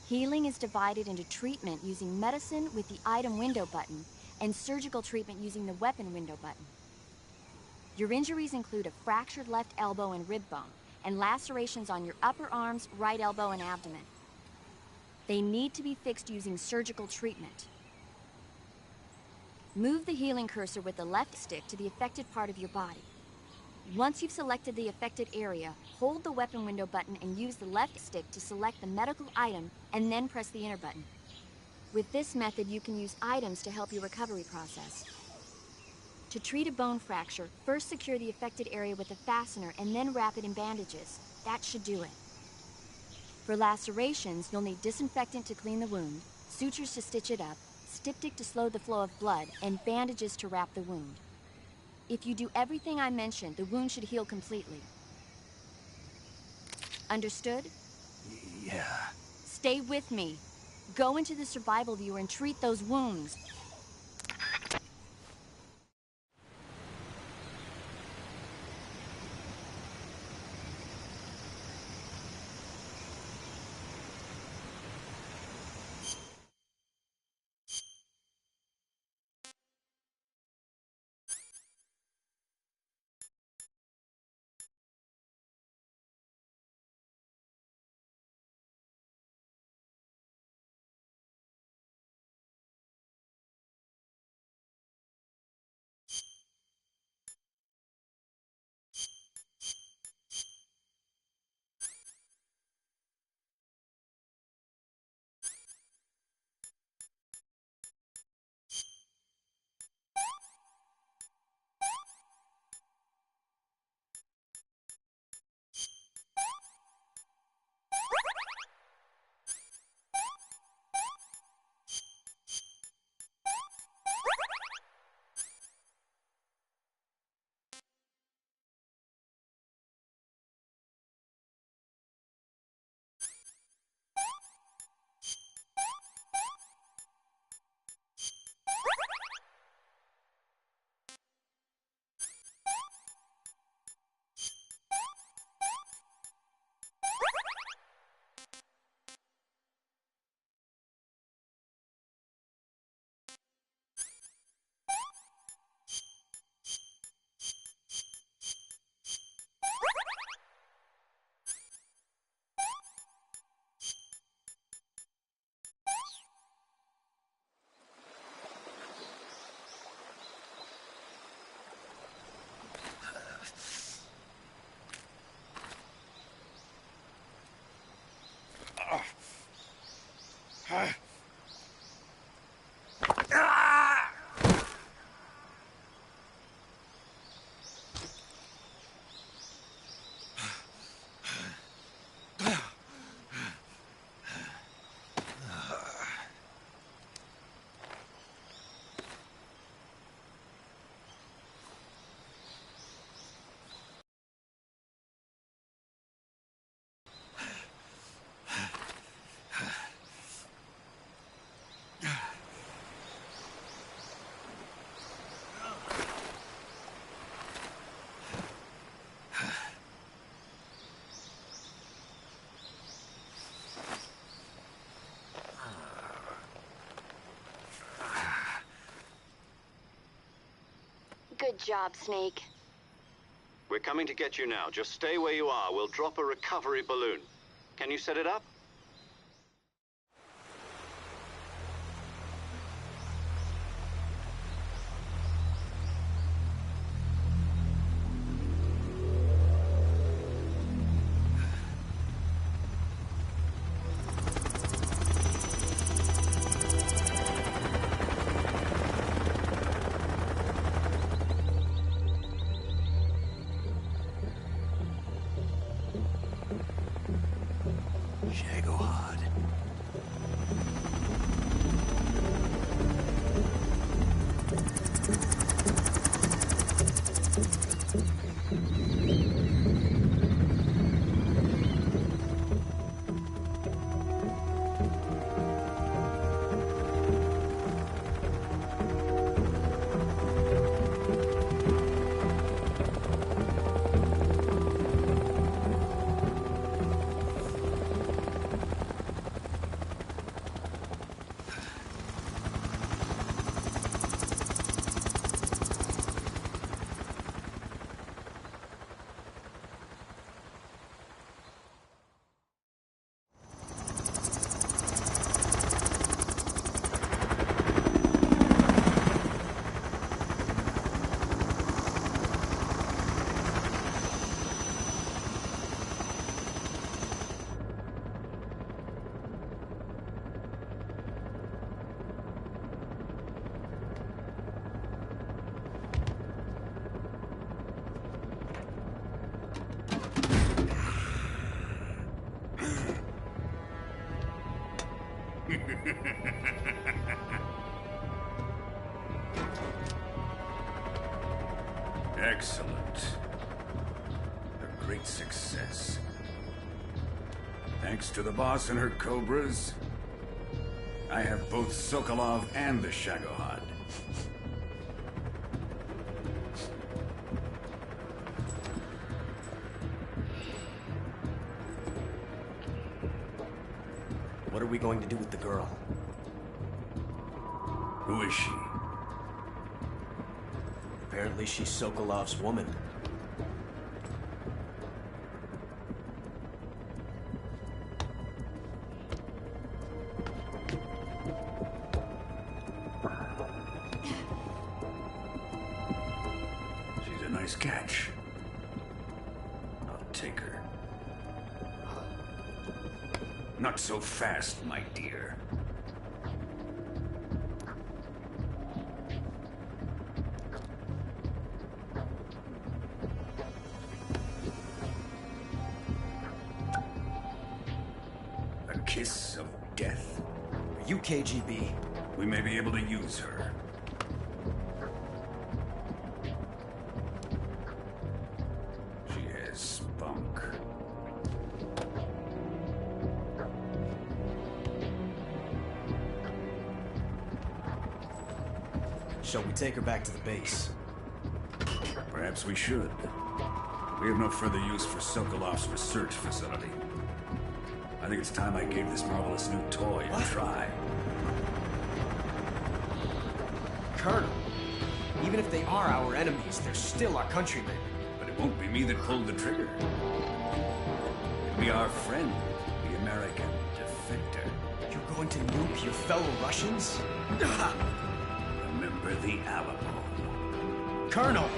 [SPEAKER 6] Healing is divided into treatment using medicine with the item window button and surgical treatment using the weapon window button. Your injuries include a fractured left elbow and rib bone, and lacerations on your upper arms, right elbow, and abdomen. They need to be fixed using surgical treatment. Move the healing cursor with the left stick to the affected part of your body. Once you've selected the affected area, hold the weapon window button and use the left stick to select the medical item, and then press the enter button. With this method, you can use items to help your recovery process. To treat a bone fracture, first secure the affected area with a fastener and then wrap it in bandages. That should do it. For lacerations, you'll need disinfectant to clean the wound, sutures to stitch it up, styptic to slow the flow of blood, and bandages to wrap the wound. If you do everything I mentioned, the wound should heal completely. Understood?
[SPEAKER 1] Yeah.
[SPEAKER 6] Stay with me. Go into the survival viewer and treat those wounds. Good job, Snake.
[SPEAKER 2] We're coming to get you now. Just stay where you are. We'll drop a recovery balloon. Can you set it up?
[SPEAKER 1] Shagohod.
[SPEAKER 13] Excellent. A great success. Thanks to the boss and her cobras, I have both Sokolov and the Shagohod.
[SPEAKER 10] What are we going to do with the girl?
[SPEAKER 13] Who is she?
[SPEAKER 10] Apparently she's Sokolov's woman.
[SPEAKER 13] She's a nice catch. I'll take her. Not so fast, my dear. A kiss of death?
[SPEAKER 10] Are you KGB?
[SPEAKER 13] We may be able to use her. She has spunk.
[SPEAKER 10] Shall we take her back to the base?
[SPEAKER 13] Perhaps we should. We have no further use for Sokolov's research facility. I think it's time I gave this marvelous new toy a try.
[SPEAKER 10] Colonel, even if they are our enemies, they're still our countrymen.
[SPEAKER 13] But it won't be me that pulled the trigger. It'll be our friend, the American defector.
[SPEAKER 10] You're going to nuke your fellow Russians?
[SPEAKER 13] Remember the Alamo.
[SPEAKER 10] Colonel!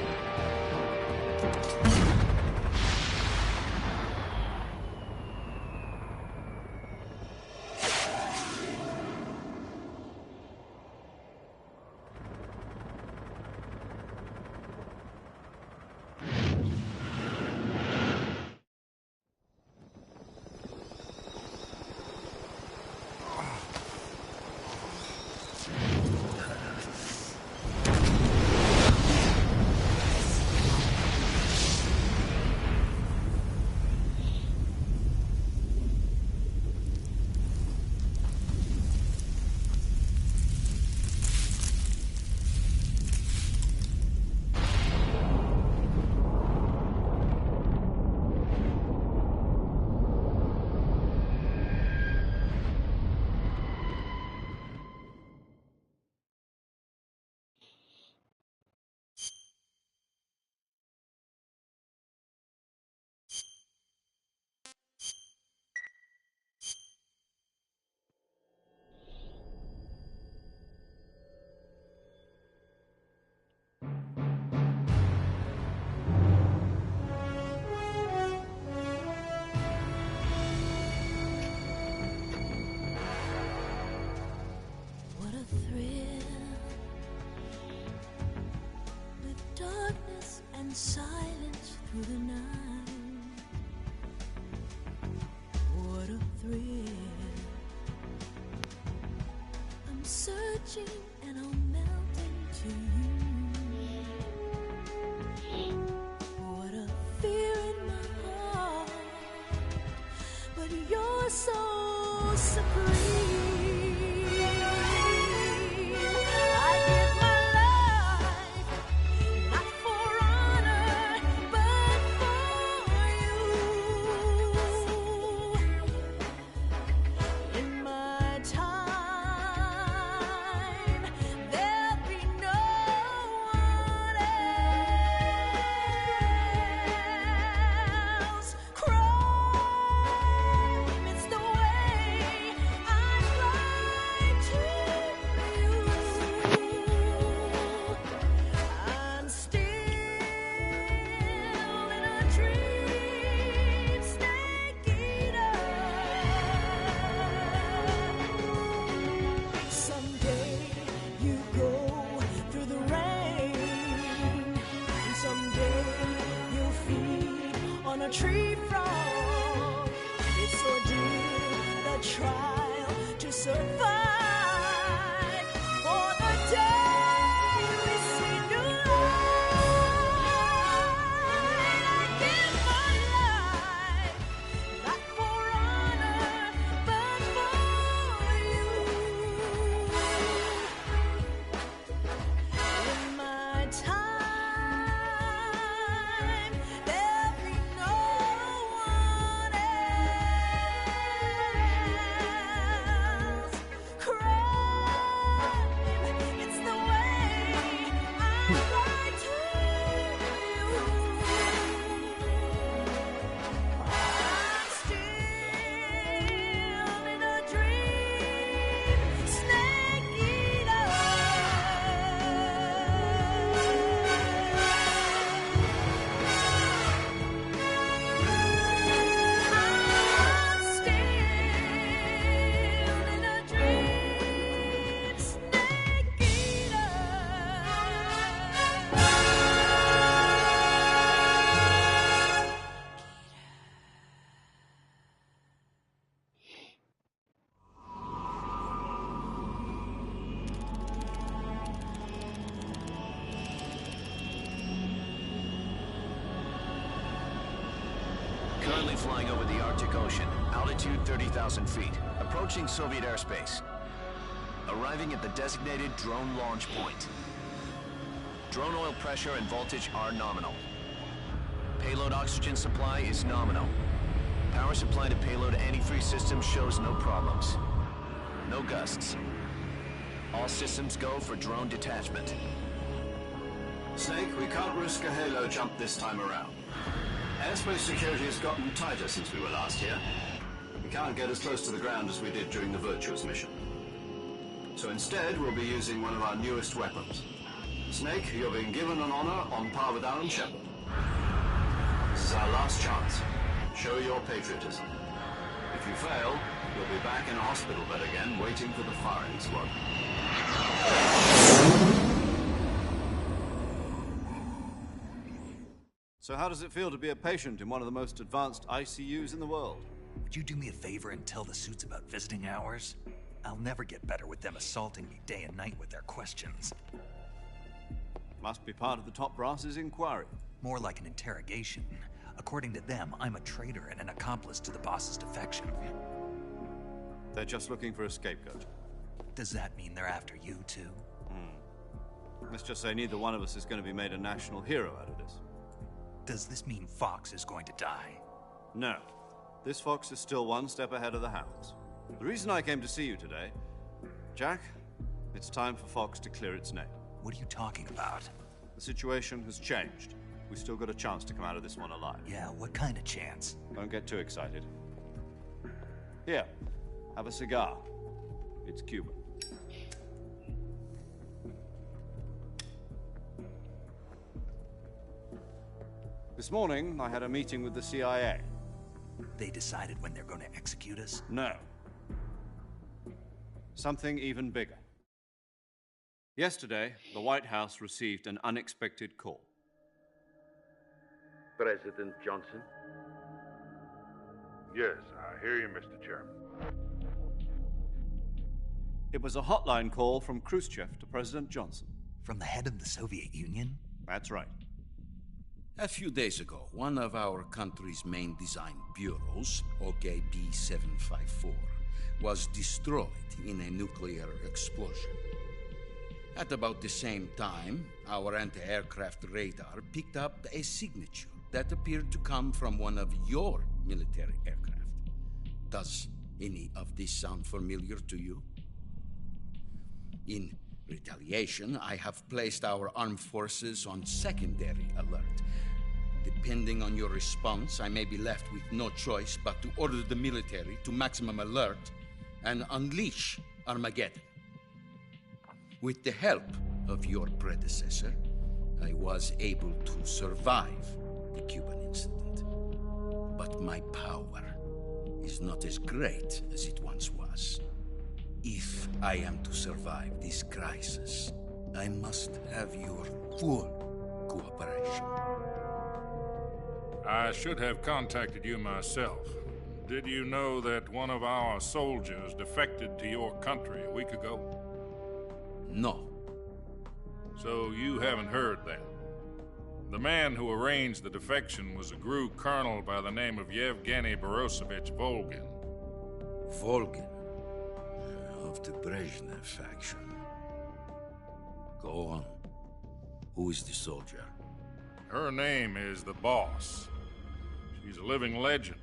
[SPEAKER 14] touching and I'll melt into you. What a fear in my heart, but you're so supreme. I give my life, not for honor, but for you. In my time, there'll be no one else. Crime, it's the way I fly to you. I'm still in a dream, snake eater. Someday you go through the rain, and someday you'll feed on a tree frog. It's ordeal, the trial to survive. For the day we see new light, I give my life, not for honor, but for you. In my time, there'll be no one else. Crime, it's the way I fly to you. I'm still in a dream, snake eater. I'm still in a dream, snake eater.
[SPEAKER 15] Currently flying over the Arctic Ocean, altitude 30,000 feet, approaching Soviet airspace. Arriving at the designated drone launch point. Drone oil pressure and voltage are nominal. Payload oxygen supply is nominal. Power supply to payload antifreeze system shows no problems. No gusts. All systems go for drone detachment.
[SPEAKER 3] Snake, we can't risk a halo jump this time around. Airspace security has gotten tighter since we were last here. We can't get as close to the ground as we did during the Virtuous mission. So instead, we'll be using one of our newest weapons. Snake, you're being given an honor on par with Alan Shepard. This is our last chance. Show your patriotism. If you fail, you'll be back in a hospital bed again, waiting for the firing squad. So how does it feel to be a patient in one of the most advanced ICUs in the world?
[SPEAKER 1] Would you do me a favor and tell the suits about visiting hours? I'll never get better with them assaulting me day and night with their questions.
[SPEAKER 3] Must be part of the top brass's inquiry.
[SPEAKER 1] More like an interrogation. According to them, I'm a traitor and an accomplice to the boss's defection.
[SPEAKER 3] They're just looking for a scapegoat.
[SPEAKER 1] Does that mean they're after you, too?
[SPEAKER 3] Let's just say neither one of us is going to be made a national hero out of this.
[SPEAKER 1] Does this mean Fox is going to die?
[SPEAKER 3] No. This Fox is still one step ahead of the Hounds. The reason I came to see you today, Jack, it's time for Fox to clear its name.
[SPEAKER 1] What are you talking about?
[SPEAKER 3] The situation has changed. We still got a chance to come out of this one alive.
[SPEAKER 1] Yeah, what kind of chance?
[SPEAKER 3] Don't get too excited. Here, have a cigar. It's Cuban. This morning, I had a meeting with the CIA.
[SPEAKER 1] They decided when they're going to execute us?
[SPEAKER 3] No. Something even bigger. Yesterday, the White House received an unexpected call.
[SPEAKER 16] President Johnson?
[SPEAKER 17] Yes, I hear you, Mr. Chairman.
[SPEAKER 3] It was a hotline call from Khrushchev to President Johnson.
[SPEAKER 1] From the head of the Soviet Union?
[SPEAKER 3] That's right.
[SPEAKER 8] A few days ago, one of our country's main design bureaus, OKB 754, was destroyed in a nuclear explosion. At about the same time, our anti-aircraft radar picked up a signature that appeared to come from one of your military aircraft. Does any of this sound familiar to you? In retaliation, I have placed our armed forces on secondary alert. Depending on your response, I may be left with no choice but to order the military to maximum alert and unleash Armageddon. With the help of your predecessor, I was able to survive the Cuban incident. But my power is not as great as it once was. If I am to survive this crisis, I must have your full cooperation.
[SPEAKER 16] I should have contacted you myself. Did you know that one of our soldiers defected to your country a week ago?
[SPEAKER 8] No.
[SPEAKER 16] So you haven't heard then. The man who arranged the defection was a GRU colonel by the name of Yevgeny Borosovich Volgin.
[SPEAKER 8] Volgin? Of the Brezhnev faction. Go on. Who is the soldier?
[SPEAKER 16] Her name is the Boss. She's a living legend.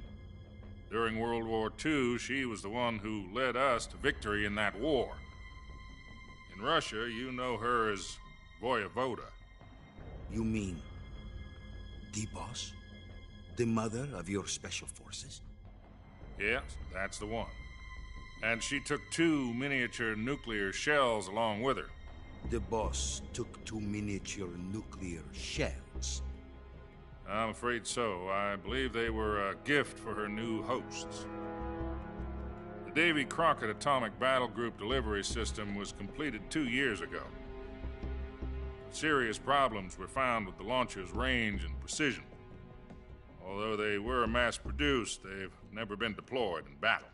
[SPEAKER 16] During World War II, she was the one who led us to victory in that war. In Russia, you know her as Voyevoda.
[SPEAKER 8] You mean the Boss? The mother of your special forces?
[SPEAKER 16] Yes, that's the one. And she took 2 miniature nuclear shells along with her.
[SPEAKER 8] The Boss took 2 miniature nuclear shells?
[SPEAKER 16] I'm afraid so. I believe they were a gift for her new hosts. The Davy Crockett Atomic Battle Group delivery system was completed 2 years ago. Serious problems were found with the launcher's range and precision. Although they were mass-produced, they've never been deployed in battle.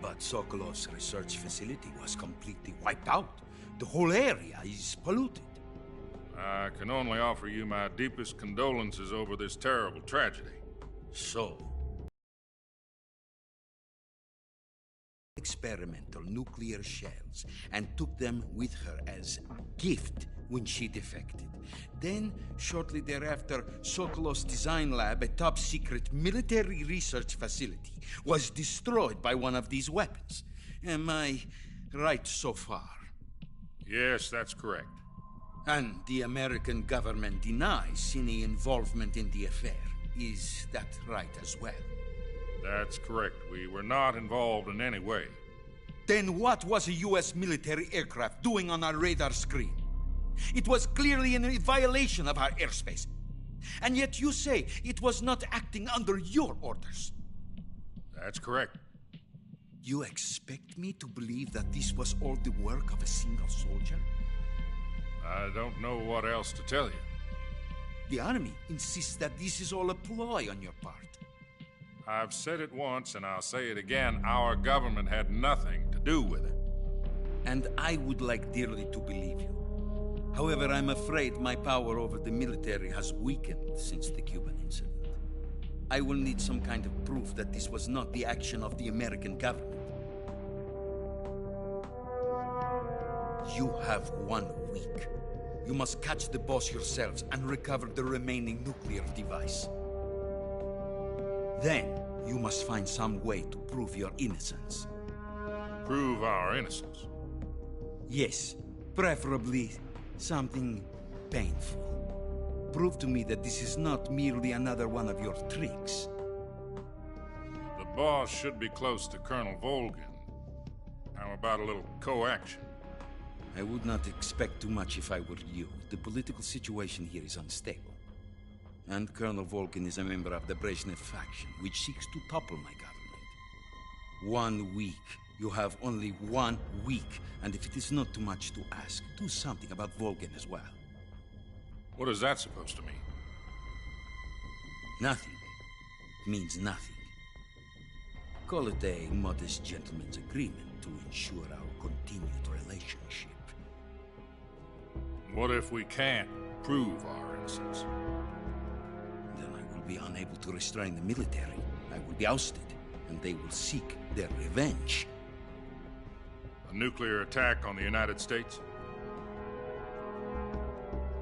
[SPEAKER 8] But Sokolov's research facility was completely wiped out. The whole area is polluted.
[SPEAKER 16] I can only offer you my deepest condolences over this terrible tragedy.
[SPEAKER 8] So, experimental nuclear shells and took them with her as gift when she defected. Then, shortly thereafter, Sokolov's design lab, a top-secret military research facility, was destroyed by one of these weapons. Am I right so far?
[SPEAKER 16] Yes, that's correct.
[SPEAKER 8] And the American government denies any involvement in the affair. Is that right as well?
[SPEAKER 16] That's correct. We were not involved in any way.
[SPEAKER 8] Then what was a U.S. military aircraft doing on our radar screen? It was clearly in violation of our airspace. And yet you say it was not acting under your orders.
[SPEAKER 16] That's correct.
[SPEAKER 8] You expect me to believe that this was all the work of a single soldier?
[SPEAKER 16] I don't know what else to tell you.
[SPEAKER 8] The Army insists that this is all a ploy on your part.
[SPEAKER 16] I've said it once, and I'll say it again. Our government had nothing to do with it.
[SPEAKER 8] And I would like dearly to believe you. However, I'm afraid my power over the military has weakened since the Cuban incident. I will need some kind of proof that this was not the action of the American government. You have 1 week. You must catch the Boss yourselves and recover the remaining nuclear device. Then, you must find some way to prove your innocence.
[SPEAKER 16] Prove our innocence?
[SPEAKER 8] Yes, preferably something painful. Prove to me that this is not merely another one of your tricks.
[SPEAKER 16] The Boss should be close to Colonel Volgin. How about a little co-action?
[SPEAKER 8] I would not expect too much if I were you. The political situation here is unstable. And Colonel Volgin is a member of the Brezhnev faction, which seeks to topple my government. 1 week. You have only 1 week. And if it is not too much to ask, do something about Volgin as well.
[SPEAKER 16] What is that supposed to mean?
[SPEAKER 8] Nothing. It means nothing.
[SPEAKER 17] Call it a modest gentleman's agreement to ensure our continued relationship.
[SPEAKER 16] What if we can't prove our innocence?
[SPEAKER 17] Then I will be unable to restrain the military. I will be ousted, and they will seek their revenge.
[SPEAKER 16] A nuclear attack on the United States?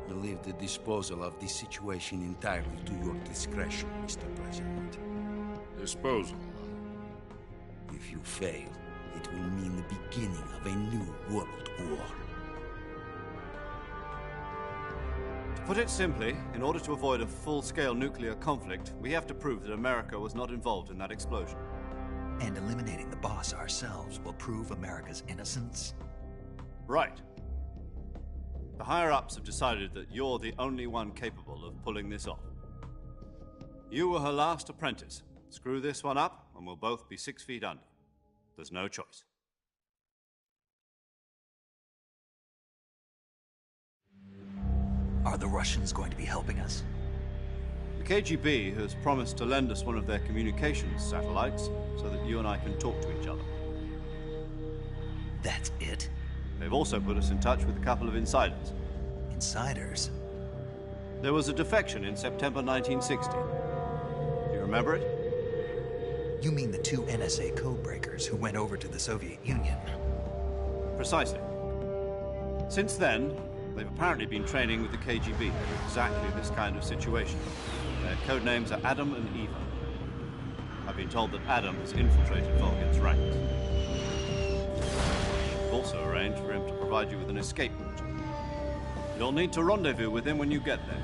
[SPEAKER 17] I leave the disposal of this situation entirely to your discretion, Mr. President.
[SPEAKER 16] Disposal?
[SPEAKER 17] If you fail, it will mean the beginning of a new world war.
[SPEAKER 3] To put it simply, in order to avoid a full-scale nuclear conflict, we have to prove that America was not involved in that explosion.
[SPEAKER 1] And eliminating the boss ourselves will prove America's innocence?
[SPEAKER 3] Right. The higher-ups have decided that you're the only one capable of pulling this off. You were her last apprentice. Screw this one up, and we'll both be 6 feet under. There's no choice.
[SPEAKER 1] Are the Russians going to be helping us?
[SPEAKER 3] The KGB has promised to lend us one of their communications satellites so that you and I can talk to each other.
[SPEAKER 1] That's it?
[SPEAKER 3] They've also put us in touch with a couple of insiders.
[SPEAKER 1] Insiders?
[SPEAKER 3] There was a defection in September 1960. Do you remember it?
[SPEAKER 1] You mean the 2 NSA codebreakers who went over to the Soviet Union?
[SPEAKER 3] Precisely. Since then, they've apparently been training with the KGB for exactly this kind of situation. Their code names are Adam and Eva. I've been told that Adam has infiltrated Volgin's ranks. We've also arranged for him to provide you with an escape route. You'll need to rendezvous with him when you get there.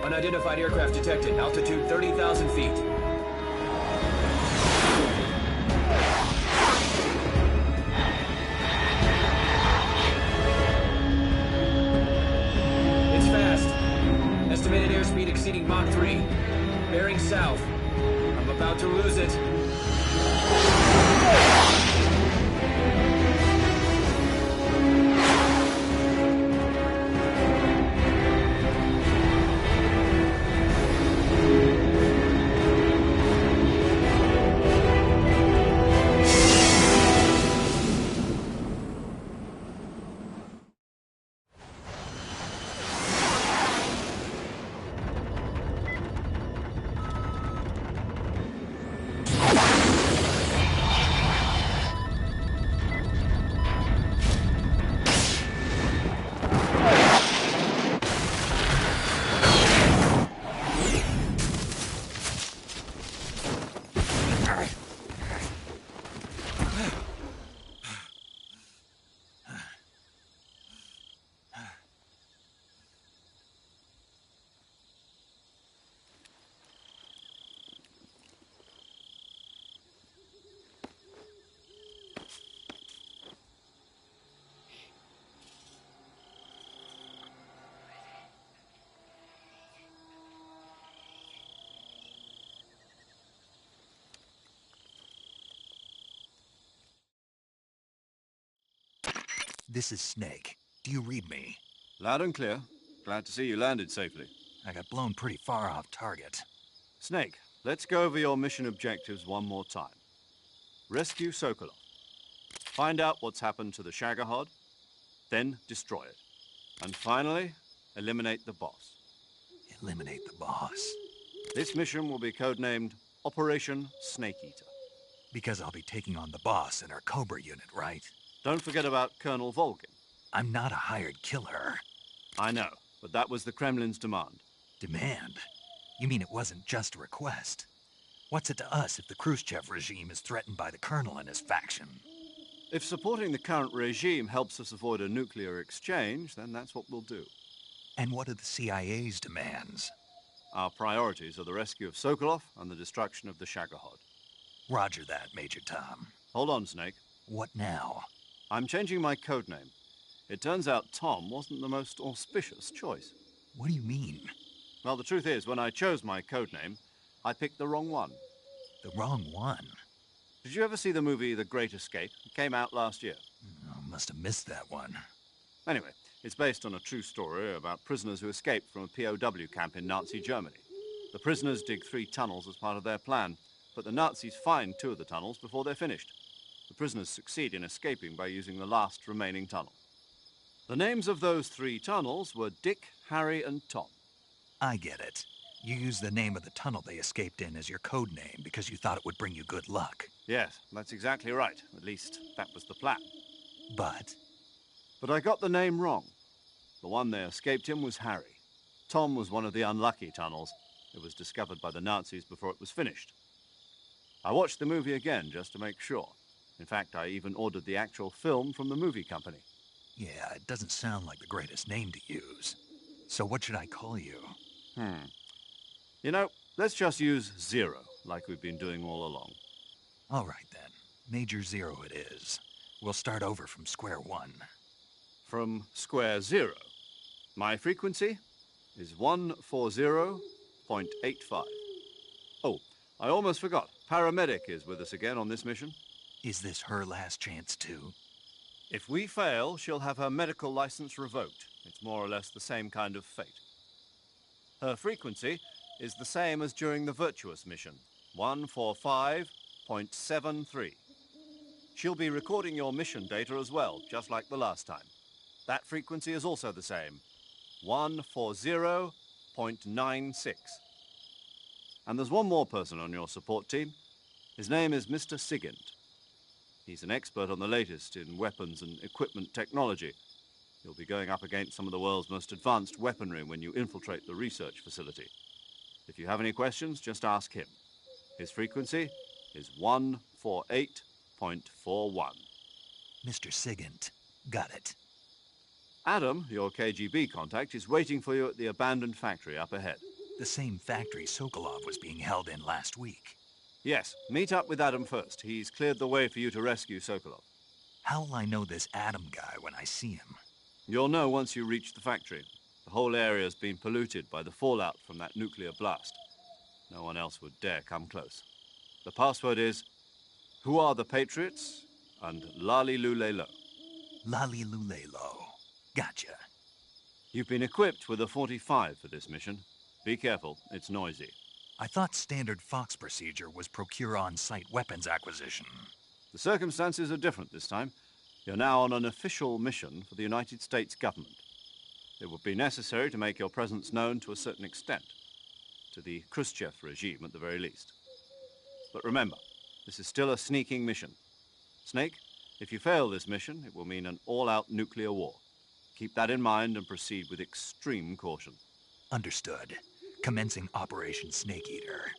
[SPEAKER 11] Unidentified aircraft detected. Altitude 30,000 feet. It's fast. Estimated airspeed exceeding Mach 3. Bearing south. I'm about to lose it.
[SPEAKER 1] This is Snake. Do you read me?
[SPEAKER 3] Loud and clear. Glad to see you landed safely.
[SPEAKER 1] I got blown pretty far off target.
[SPEAKER 3] Snake, let's go over your mission objectives one more time. Rescue Sokolov. Find out what's happened to the Shagohod, then destroy it. And finally, eliminate the boss.
[SPEAKER 1] Eliminate the boss?
[SPEAKER 3] This mission will be codenamed Operation Snake Eater.
[SPEAKER 1] Because I'll be taking on the boss in our Cobra unit, right?
[SPEAKER 3] Don't forget about Colonel Volgin.
[SPEAKER 1] I'm not a hired killer.
[SPEAKER 3] I know, but that was the Kremlin's demand.
[SPEAKER 1] Demand? You mean it wasn't just a request? What's it to us if the Khrushchev regime is threatened by the Colonel and his faction?
[SPEAKER 3] If supporting the current regime helps us avoid a nuclear exchange, then that's what we'll do.
[SPEAKER 1] And what are the CIA's demands?
[SPEAKER 3] Our priorities are the rescue of Sokolov and the destruction of the Shagohod.
[SPEAKER 1] Roger that, Major Tom.
[SPEAKER 3] Hold on, Snake.
[SPEAKER 1] What now?
[SPEAKER 3] I'm changing my codename. It turns out Tom wasn't the most auspicious choice.
[SPEAKER 1] What do you mean?
[SPEAKER 3] Well, the truth is, when I chose my codename, I picked the wrong one.
[SPEAKER 1] The wrong one.
[SPEAKER 3] Did you ever see the movie The Great Escape? It came out last year.
[SPEAKER 1] Oh, must have missed that one.
[SPEAKER 3] Anyway, it's based on a true story about prisoners who escaped from a POW camp in Nazi Germany. The prisoners dig 3 tunnels as part of their plan, but the Nazis find 2 of the tunnels before they're finished. The prisoners succeed in escaping by using the last remaining tunnel. The names of those 3 tunnels were Dick, Harry, and Tom.
[SPEAKER 1] I get it. You used the name of the tunnel they escaped in as your code name because you thought it would bring you good luck.
[SPEAKER 3] Yes, that's exactly right. At least, that was the plan.
[SPEAKER 1] But
[SPEAKER 3] I got the name wrong. The one they escaped in was Harry. Tom was one of the unlucky tunnels. It was discovered by the Nazis before it was finished. I watched the movie again just to make sure. In fact, I even ordered the actual film from the movie company.
[SPEAKER 1] yeah, it doesn't sound like the greatest name to use. So what should I call you?
[SPEAKER 3] You know, let's just use Zero, like we've been doing all along.
[SPEAKER 1] All right, then. Major Zero it is. We'll start over from square one.
[SPEAKER 3] From square 0. My frequency is 140.85. Oh, I almost forgot. Paramedic is with us again on this mission.
[SPEAKER 1] Is this her last chance, too?
[SPEAKER 3] If we fail, she'll have her medical license revoked. It's more or less the same kind of fate. Her frequency is the same as during the Virtuous mission, 145.73. She'll be recording your mission data as well, just like the last time. That frequency is also the same, 140.96. And there's one more person on your support team. His name is Mr. Sigint. He's an expert on the latest in weapons and equipment technology. You'll be going up against some of the world's most advanced weaponry when you infiltrate the research facility. If you have any questions, just ask him. His frequency is 148.41.
[SPEAKER 1] Mr. Sigint. Got it.
[SPEAKER 3] Adam, your KGB contact, is waiting for you at the abandoned factory up ahead.
[SPEAKER 1] The same factory Sokolov was being held in last week.
[SPEAKER 3] Yes, meet up with Adam first. He's cleared the way for you to rescue Sokolov.
[SPEAKER 1] How will I know this Adam guy when I see him?
[SPEAKER 3] You'll know once you reach the factory. The whole area's been polluted by the fallout from that nuclear blast. No one else would dare come close. The password is, "Who are the Patriots?" and Lali Lule Lo.
[SPEAKER 1] Lali Lule Lo. Gotcha.
[SPEAKER 3] You've been equipped with a 45 for this mission. Be careful, it's noisy.
[SPEAKER 1] I thought standard Fox procedure was procure on-site weapons acquisition.
[SPEAKER 3] The circumstances are different this time. You're now on an official mission for the United States government. It would be necessary to make your presence known to a certain extent, to the Khrushchev regime at the very least. But remember, this is still a sneaking mission. Snake, if you fail this mission, it will mean an all-out nuclear war. Keep that in mind and proceed with extreme caution.
[SPEAKER 1] Understood. Commencing Operation Snake Eater.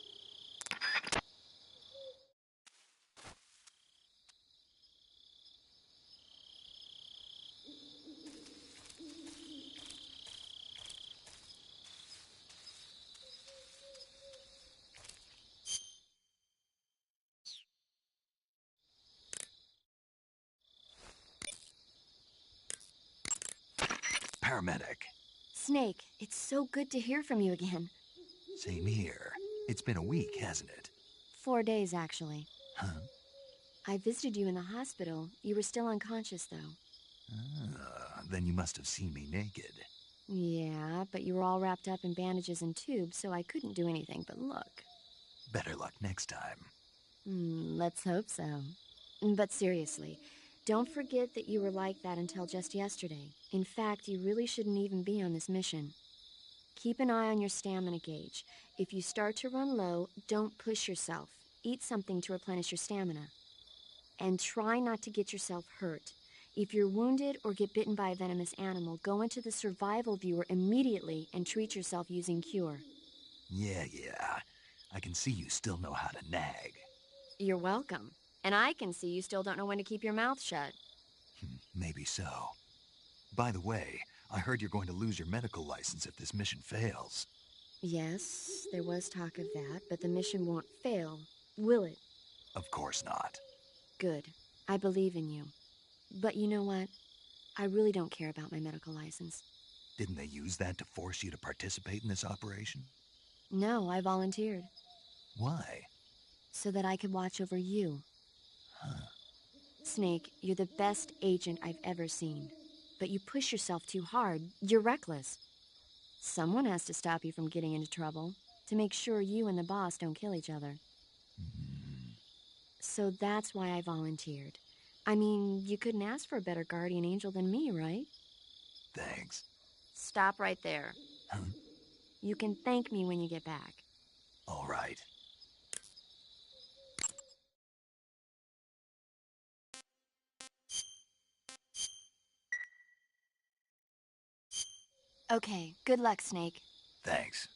[SPEAKER 1] Paramedic.
[SPEAKER 6] Snake, it's so good to hear from you again.
[SPEAKER 1] Same here. It's been a week, hasn't it?
[SPEAKER 6] 4 days, actually.
[SPEAKER 1] Huh?
[SPEAKER 6] I visited you in the hospital. You were still unconscious, though.
[SPEAKER 1] Then you must have seen me naked.
[SPEAKER 6] Yeah, but you were all wrapped up in bandages and tubes, so I couldn't do anything but look.
[SPEAKER 1] Better luck next time.
[SPEAKER 6] Let's hope so. But seriously, don't forget that you were like that until just yesterday. In fact, you really shouldn't even be on this mission. Keep an eye on your stamina gauge. If you start to run low, don't push yourself. Eat something to replenish your stamina. And try not to get yourself hurt. If you're wounded or get bitten by a venomous animal, go into the survival viewer immediately and treat yourself using Cure.
[SPEAKER 1] Yeah. I can see you still know how to nag.
[SPEAKER 6] You're welcome. And I can see you still don't know when to keep your mouth shut.
[SPEAKER 1] Maybe so. By the way, I heard you're going to lose your medical license if this mission fails.
[SPEAKER 6] Yes, there was talk of that, but the mission won't fail, will it?
[SPEAKER 1] Of course not.
[SPEAKER 6] Good. I believe in you. But you know what? I really don't care about my medical license.
[SPEAKER 1] Didn't they use that to force you to participate in this operation?
[SPEAKER 6] No, I volunteered.
[SPEAKER 1] Why?
[SPEAKER 6] so that I could watch over you. Snake, you're the best agent I've ever seen. But you push yourself too hard. You're reckless. Someone has to stop you from getting into trouble, to make sure you and the boss don't kill each other. So that's why I volunteered. I mean, you couldn't ask for a better guardian angel than me, right?
[SPEAKER 1] Thanks.
[SPEAKER 6] Stop right there. You can thank me when you get back.
[SPEAKER 1] All right.
[SPEAKER 6] Okay, good luck, Snake.
[SPEAKER 1] Thanks.